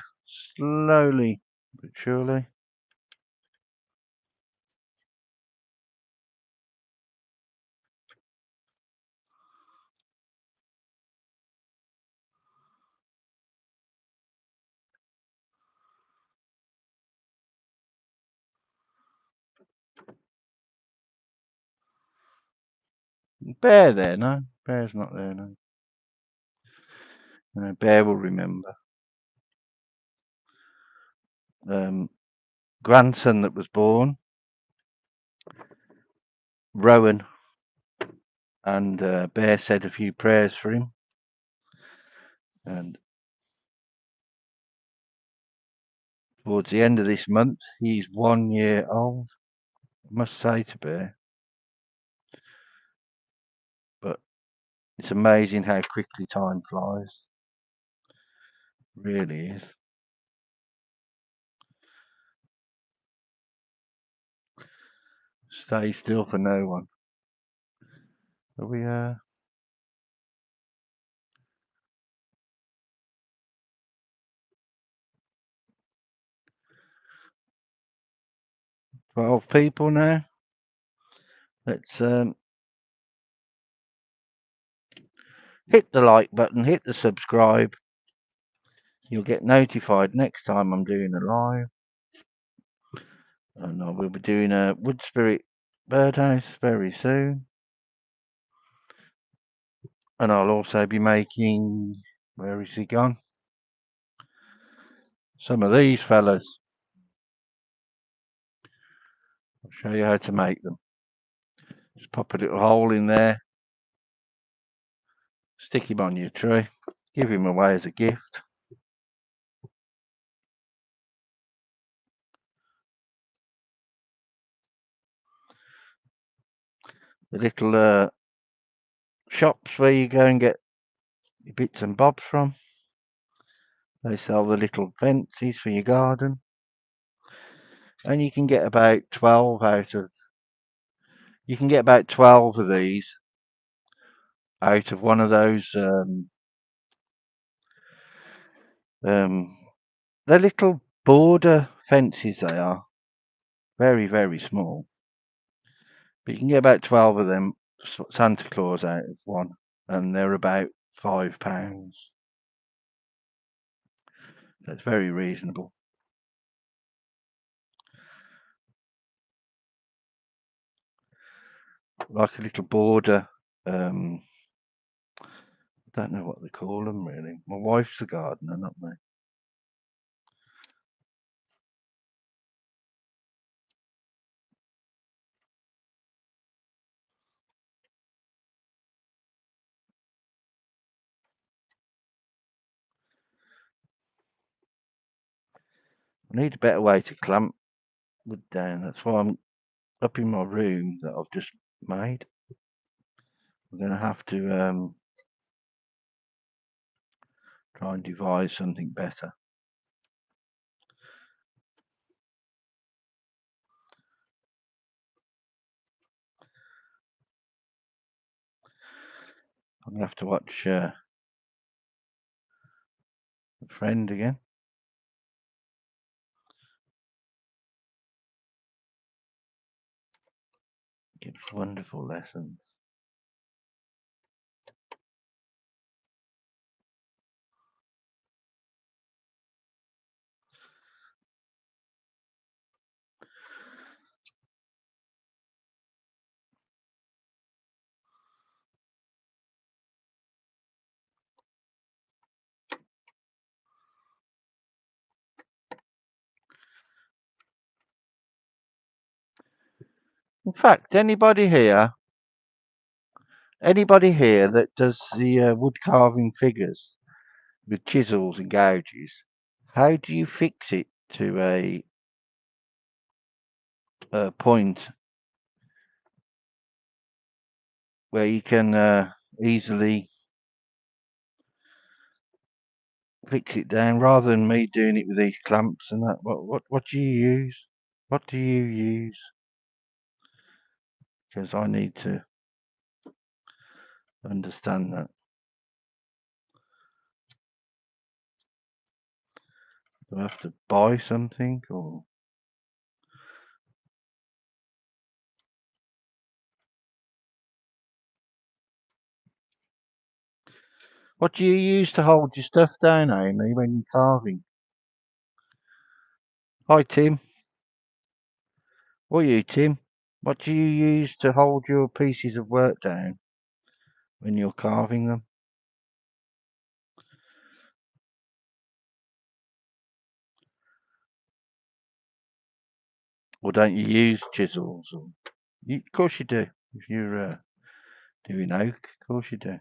slowly but surely. Bear there, no? Bear's not there, no. No, Bear will remember. Grandson that was born, Rowan, and Bear said a few prayers for him. And towards the end of this month, he's 1 year old. I must say to Bear, but it's amazing how quickly time flies. It really is. Stay still for no one. Are we 12 people now? Let's hit the like button, hit the subscribe. You'll get notified next time I'm doing a live. And I will be doing a wood spirit birdhouse very soon. And I'll also be making, where is he gone? Some of these fellas. I'll show you how to make them. Just pop a little hole in there, stick him on your tree, give him away as a gift. The little shops where you go and get your bits and bobs from. They sell the little fences for your garden. and you can get about 12 out of. You can get about 12 of these out of one of those. Um, they're little border fences. They are very, very small, but you can get about 12 of them Santa Claus out of one, and they're about £5. That's very reasonable. Like a little border. I don't know what they call them really. My wife's a gardener, not me. I need a better way to clamp wood down. That's why I'm up in my room that I've just made. I'm going to have to try and devise something better. I'm going to have to watch a friend again. Gives wonderful lessons. In fact, anybody here that does the wood carving figures with chisels and gouges, how do you fix it to a point where you can easily fix it down rather than me doing it with these clamps and that? What do you use? What do you use? Because I need to understand that. Do I have to buy something or what do you use to hold your stuff down, Amy, when you're carving? Hi, Tim. What are you, Tim? What do you use to hold your pieces of work down when you're carving them? Or don't you use chisels? Of course you do. If you're doing oak, of course you do.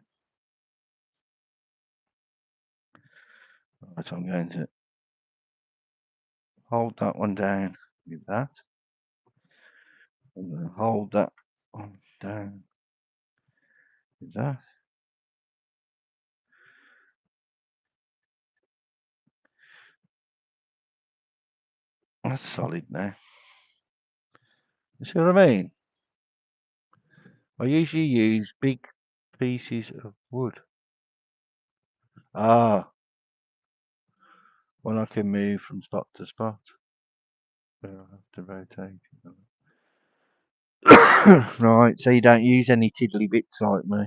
Right, I'm going to hold that one down with that. I'm going to hold that one down with that. That's solid now. You see what I mean? I usually use big pieces of wood. Ah, when I can move from spot to spot. So I have to rotate it. Right, so you don't use any tiddly bits like me.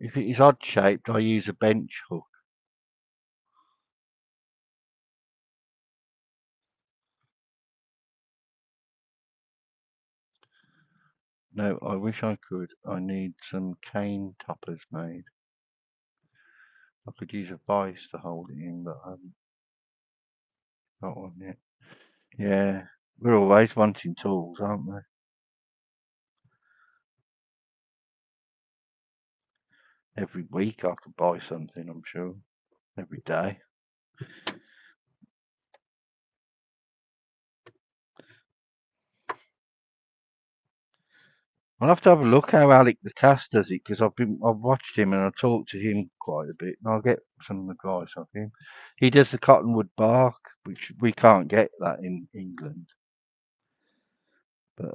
If it is odd shaped, I use a bench hook. No, I wish I could. I need some cane toppers made. I could use a vice to hold it in, but I haven't got one yet. Yeah, we're always wanting tools, aren't we? Every week I could buy something, I'm sure. Every day. I'll have to have a look how Alec the Cass does it because I've watched him and I talked to him quite a bit and I'll get some advice off him. He does the cottonwood bark, which we can't get that in England, but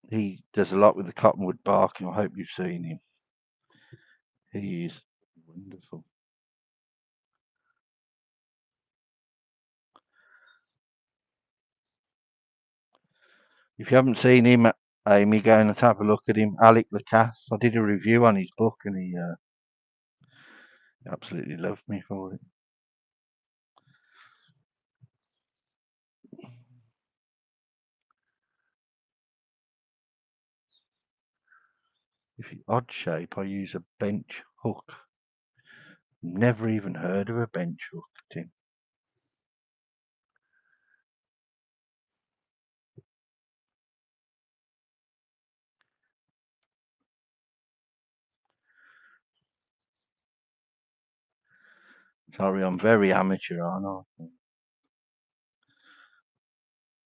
he does a lot with the cottonwood bark, and I hope you've seen him. He is wonderful. If you haven't seen him, Amy, go and have a look at him. Alec the Cass. I did a review on his book and he absolutely loved me for it. If it's odd shape, I use a bench hook. Never even heard of a bench hook, Tim. Sorry, I'm very amateur, aren't I?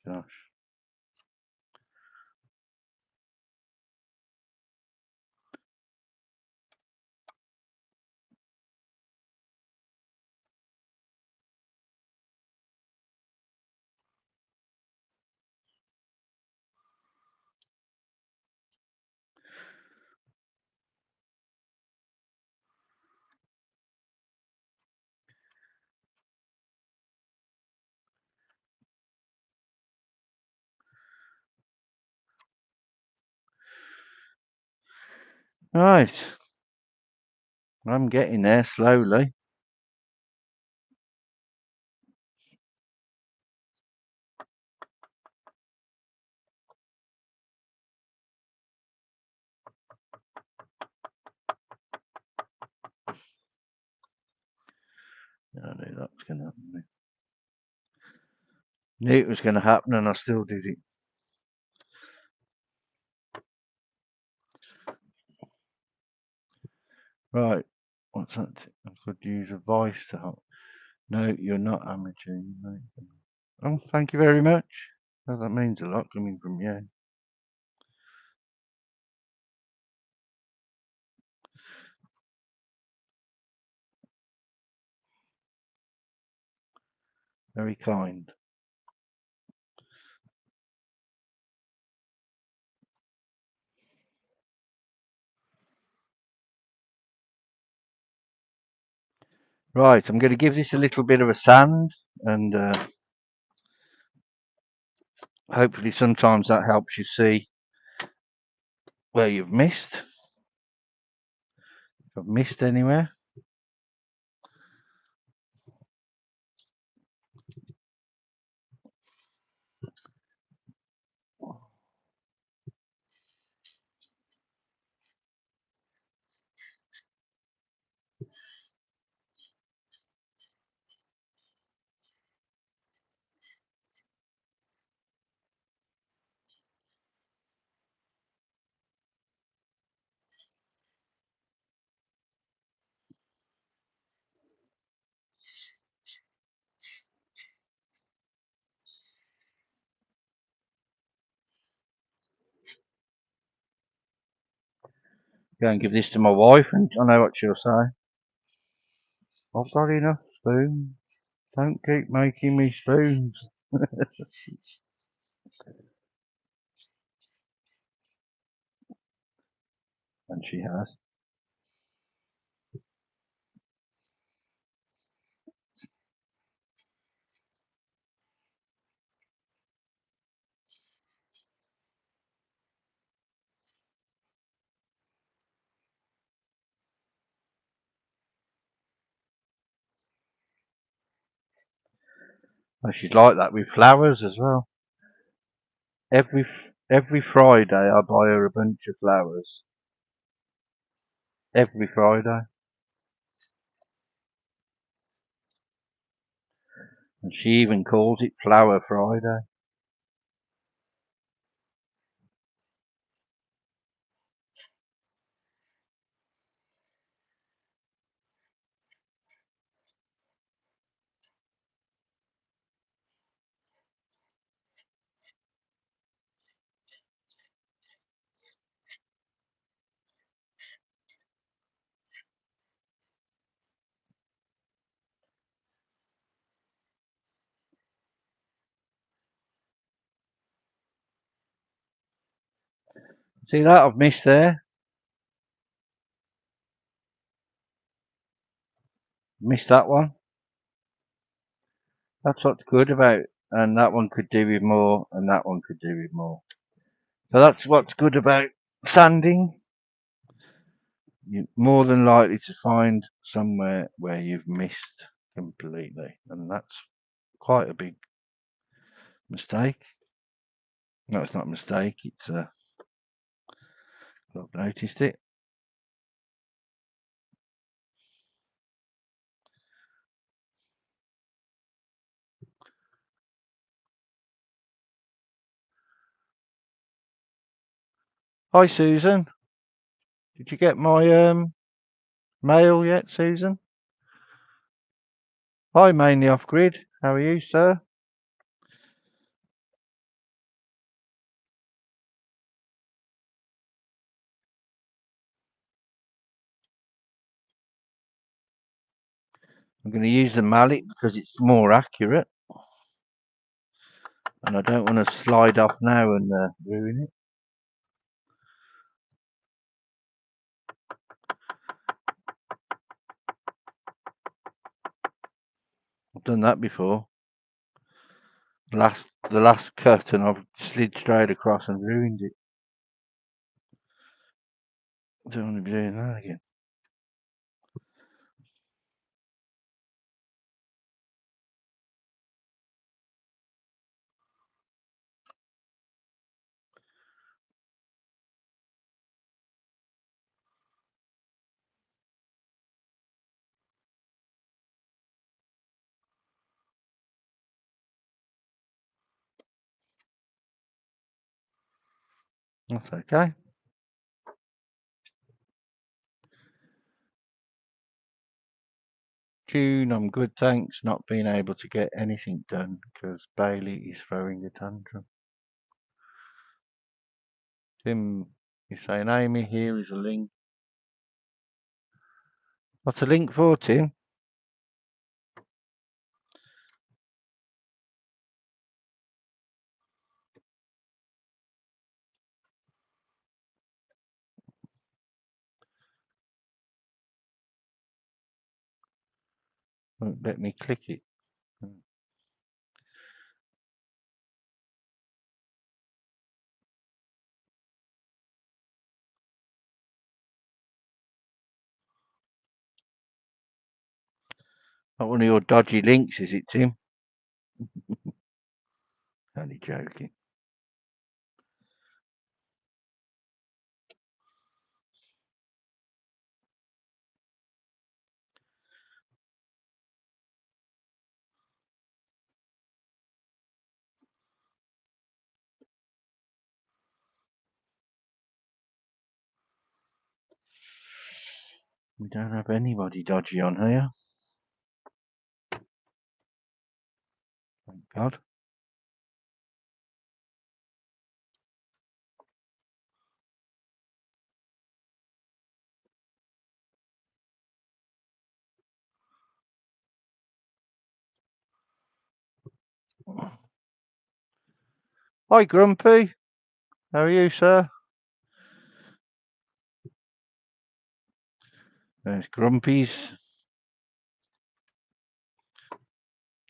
Gosh. Right, I'm getting there slowly. I knew that was going to happen. Knew it was going to happen, and I still did it. Right, what's that? I could use a voice to help. No, you're not amateur. Oh, thank you very much. Well, that means a lot coming from you. Very kind. Right, I'm going to give this a little bit of a sand, and hopefully sometimes that helps you see where you've missed. If I've missed anywhere. Go and give this to my wife, and I know what she'll say. I've got enough spoons. Don't keep making me spoons. And she has. And she's like that with flowers as well. Every every Friday I buy her a bunch of flowers. Every Friday. And she even calls it Flower Friday. See that I've missed there? Missed that one. That's what's good about, and that one could do with more, and that one could do with more. So that's what's good about sanding. You're more than likely to find somewhere where you've missed completely, and that's quite a big mistake. No, it's not a mistake. It's I've noticed it. Hi, Susan. Did you get my mail yet, Susan? Hi, mainly off grid. How are you, sir? I'm going to use the mallet because it's more accurate, and I don't want to slide off now and ruin it. I've done that before. The last cut, and I've slid straight across and ruined it. I don't want to be doing that again. That's okay. June, I'm good, thanks. Not being able to get anything done because Bailey is throwing a tantrum. Tim is saying, Amy, here is a link. What's a link for, Tim? Won't let me click it. Not one of your dodgy links, is it, Tim? Only joking. We don't have anybody dodgy on here. Thank God. Hi, Grumpy. How are you, sir? There's Grumpy's.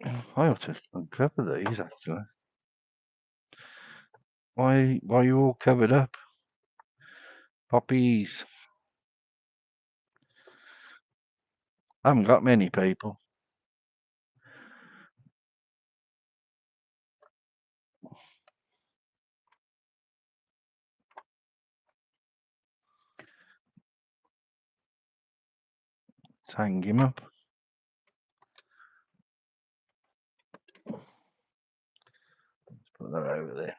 I ought to uncover these, actually. Why are you all covered up? Poppies. I haven't got many people. Let's hang him up. Let's put that over there.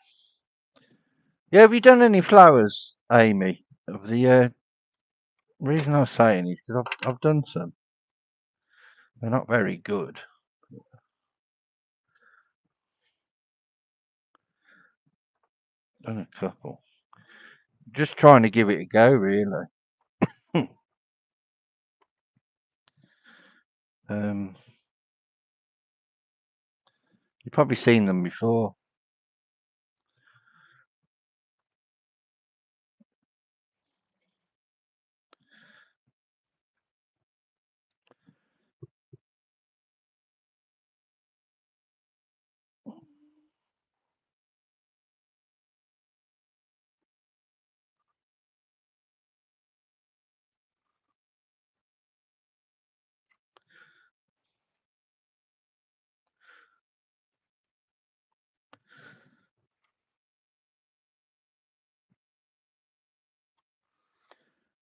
Yeah, have you done any flowers, Amy? Of the reason I was saying is because I've done some. They're not very good. Done a couple. Just trying to give it a go, really. You've probably seen them before.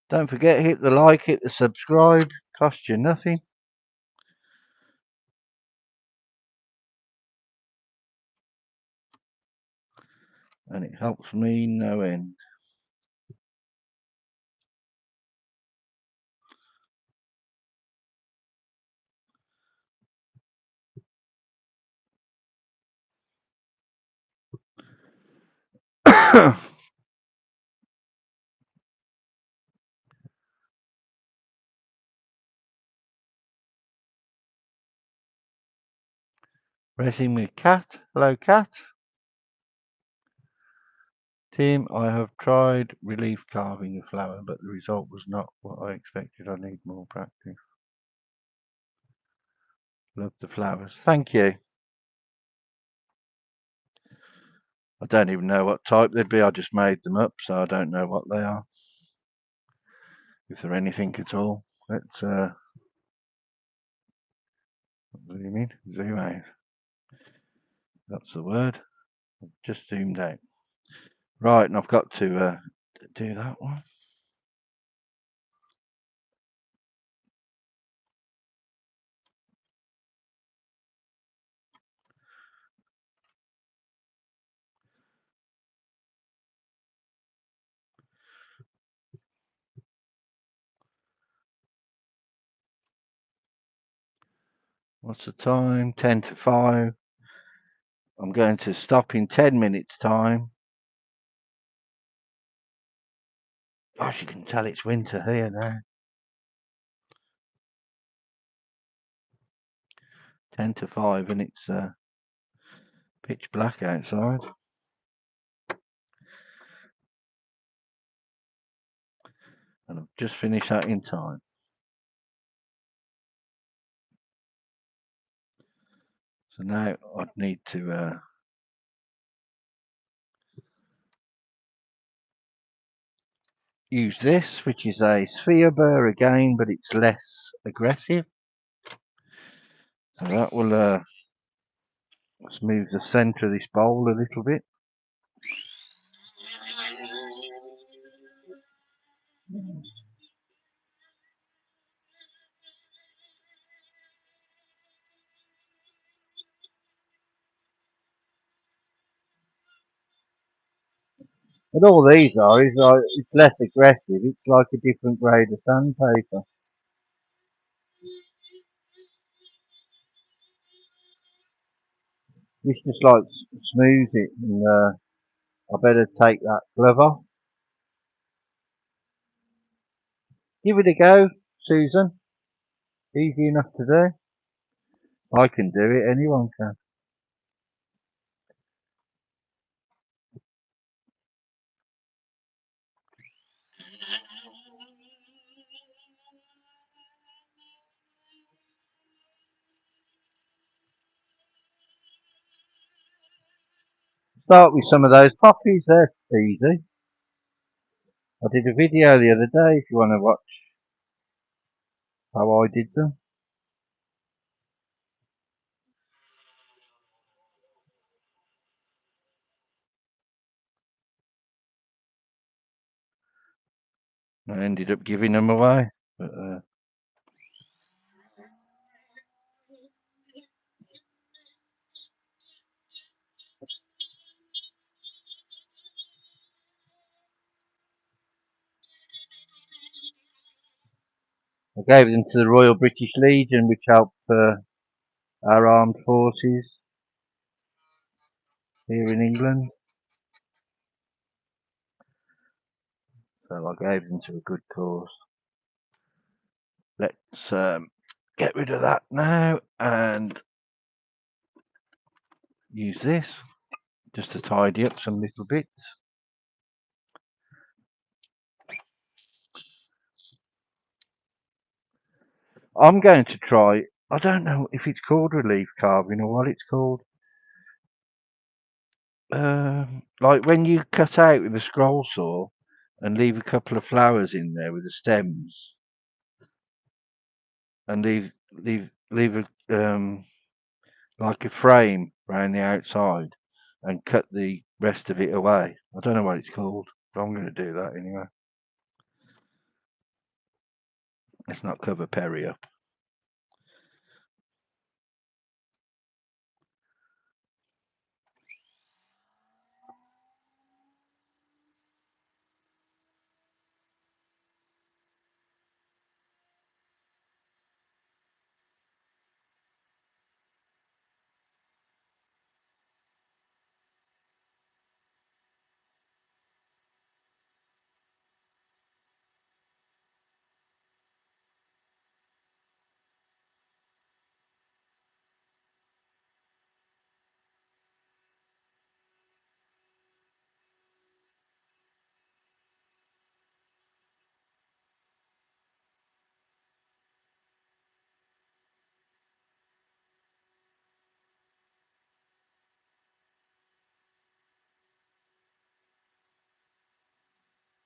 Don't forget, hit the like, hit the subscribe. Cost you nothing. And it helps me no end. Racing with Cat. Hello, Cat. Tim, I have tried relief carving a flower, but the result was not what I expected. I need more practice. Love the flowers. Thank you. I don't even know what type they'd be. I just made them up, so I don't know what they are. If they're anything at all. Let's zoom in, zoom out. That's the word. I've just zoomed out. Right, and I've got to do that one. What's the time? 10 to 5. I'm going to stop in 10 minutes time. Gosh, you can tell it's winter here now. 10 to 5 and it's pitch black outside. And I've just finished that in time. So now I'd need to use this, which is a sphere burr again, but it's less aggressive. So that will smooth the centre of this bowl a little bit. But all these are is it's less aggressive. It's like a different grade of sandpaper. This just like smooths it, and I better take that glove off. Give it a go, Susan. Easy enough to do. I can do it. Anyone can. Start with some of those poppies. They're easy. I did a video the other day if you want to watch how I did them. I ended up giving them away. But I gave them to the Royal British Legion, which help our armed forces here in England. So I gave them to a good cause. Let's get rid of that now and use this just to tidy up some little bits. I'm going to try, I don't know if it's called relief carving or what it's called. Like when you cut out with a scroll saw and leave a couple of flowers in there with the stems and leave a like a frame around the outside and cut the rest of it away. I don't know what it's called, but I'm going to do that anyway. Let's not cover Perry up.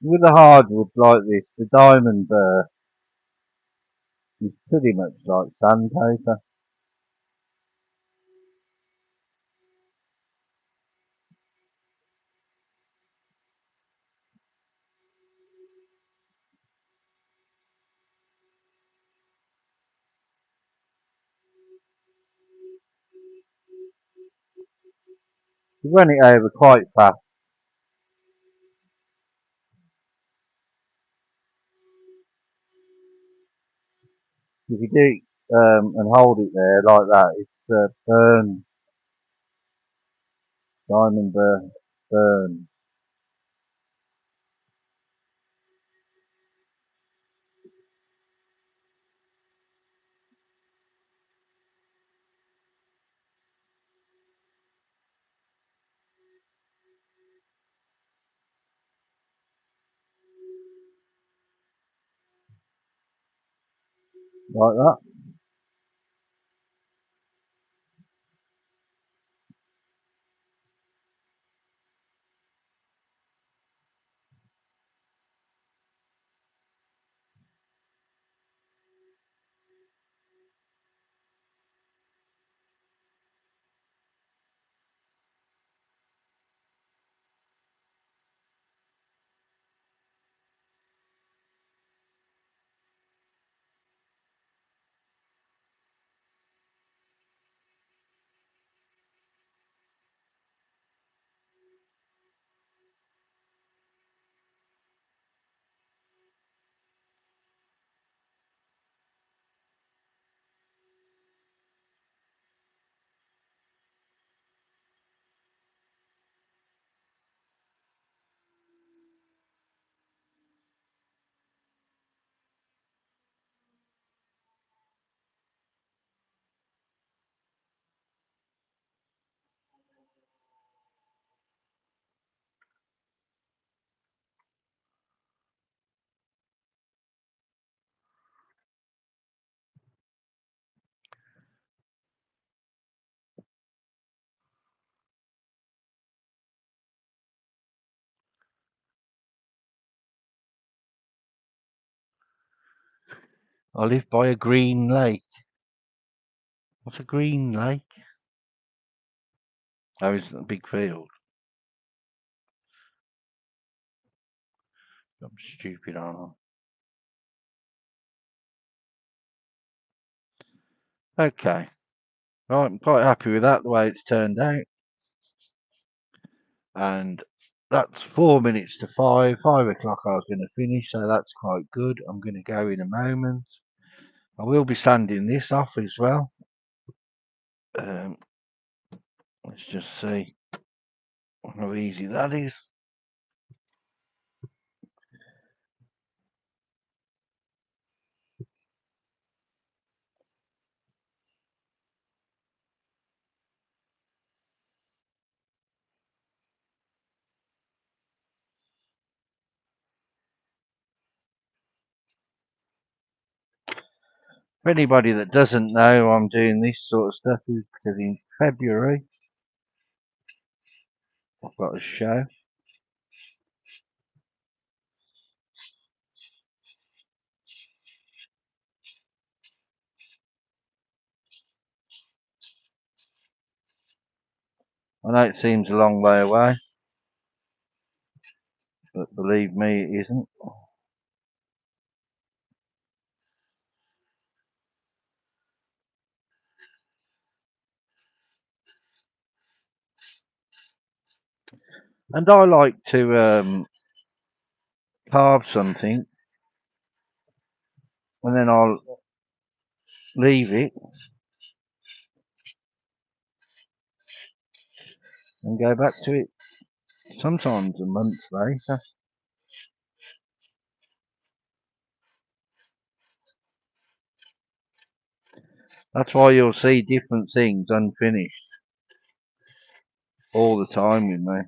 With the hardwood like this, the diamond burr is pretty much like sandpaper. You run it over quite fast. If you do it and hold it there like that, it's burn, diamond burr, burn, like that. I live by a green lake. What's a green lake? Oh, it's a big field. I'm stupid, aren't I? Okay. Right, I'm quite happy with that, the way it's turned out. And that's 4 minutes to 5. 5 o'clock I was going to finish, so that's quite good. I'm going to go in a moment. I will be sanding this off as well. Um, let's just see how easy that is. For anybody that doesn't know, I'm doing this sort of stuff is because in February I've got a show. I know it seems a long way away, but believe me, it isn't. And I like to carve something, and then I'll leave it and go back to it sometimes a month later. That's why you'll see different things unfinished all the time with me.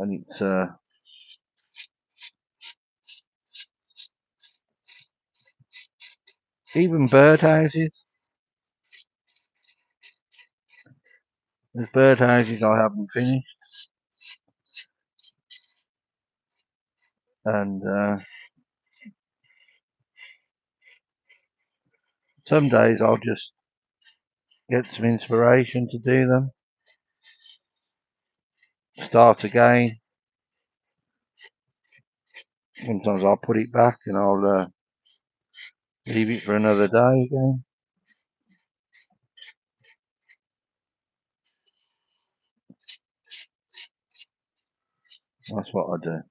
And it's even birdhouses. There's birdhouses I haven't finished, and some days I'll just get some inspiration to do them, start again. Sometimes I'll put it back and I'll leave it for another day again. That's what I do.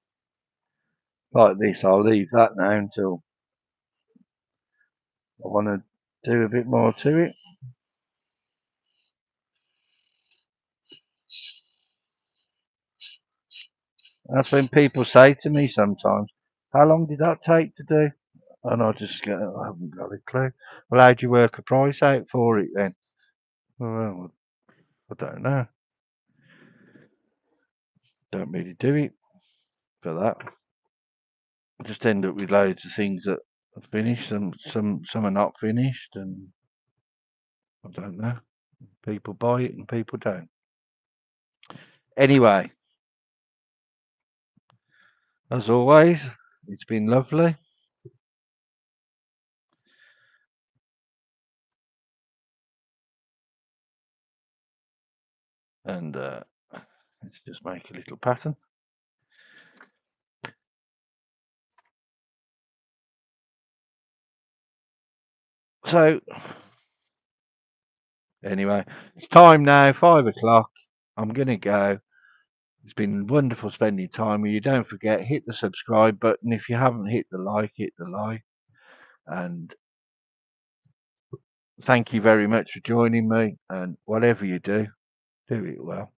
Like this, I'll leave that now until I want to do a bit more to it. That's when people say to me sometimes, "How long did that take to do?" And I just go, "I haven't got a clue." Well, how'd you work a price out for it then? Well, I don't know. Don't really do it for that. I just end up with loads of things that are finished, some are not finished, and I don't know. People buy it and people don't. Anyway, as always, it's been lovely, and let's just make a little pattern. So, anyway, it's time now, 5 o'clock. I'm going to go. It's been wonderful spending time with you. Don't forget, hit the subscribe button. If you haven't hit the like, hit the like. And thank you very much for joining me. And whatever you do, do it well.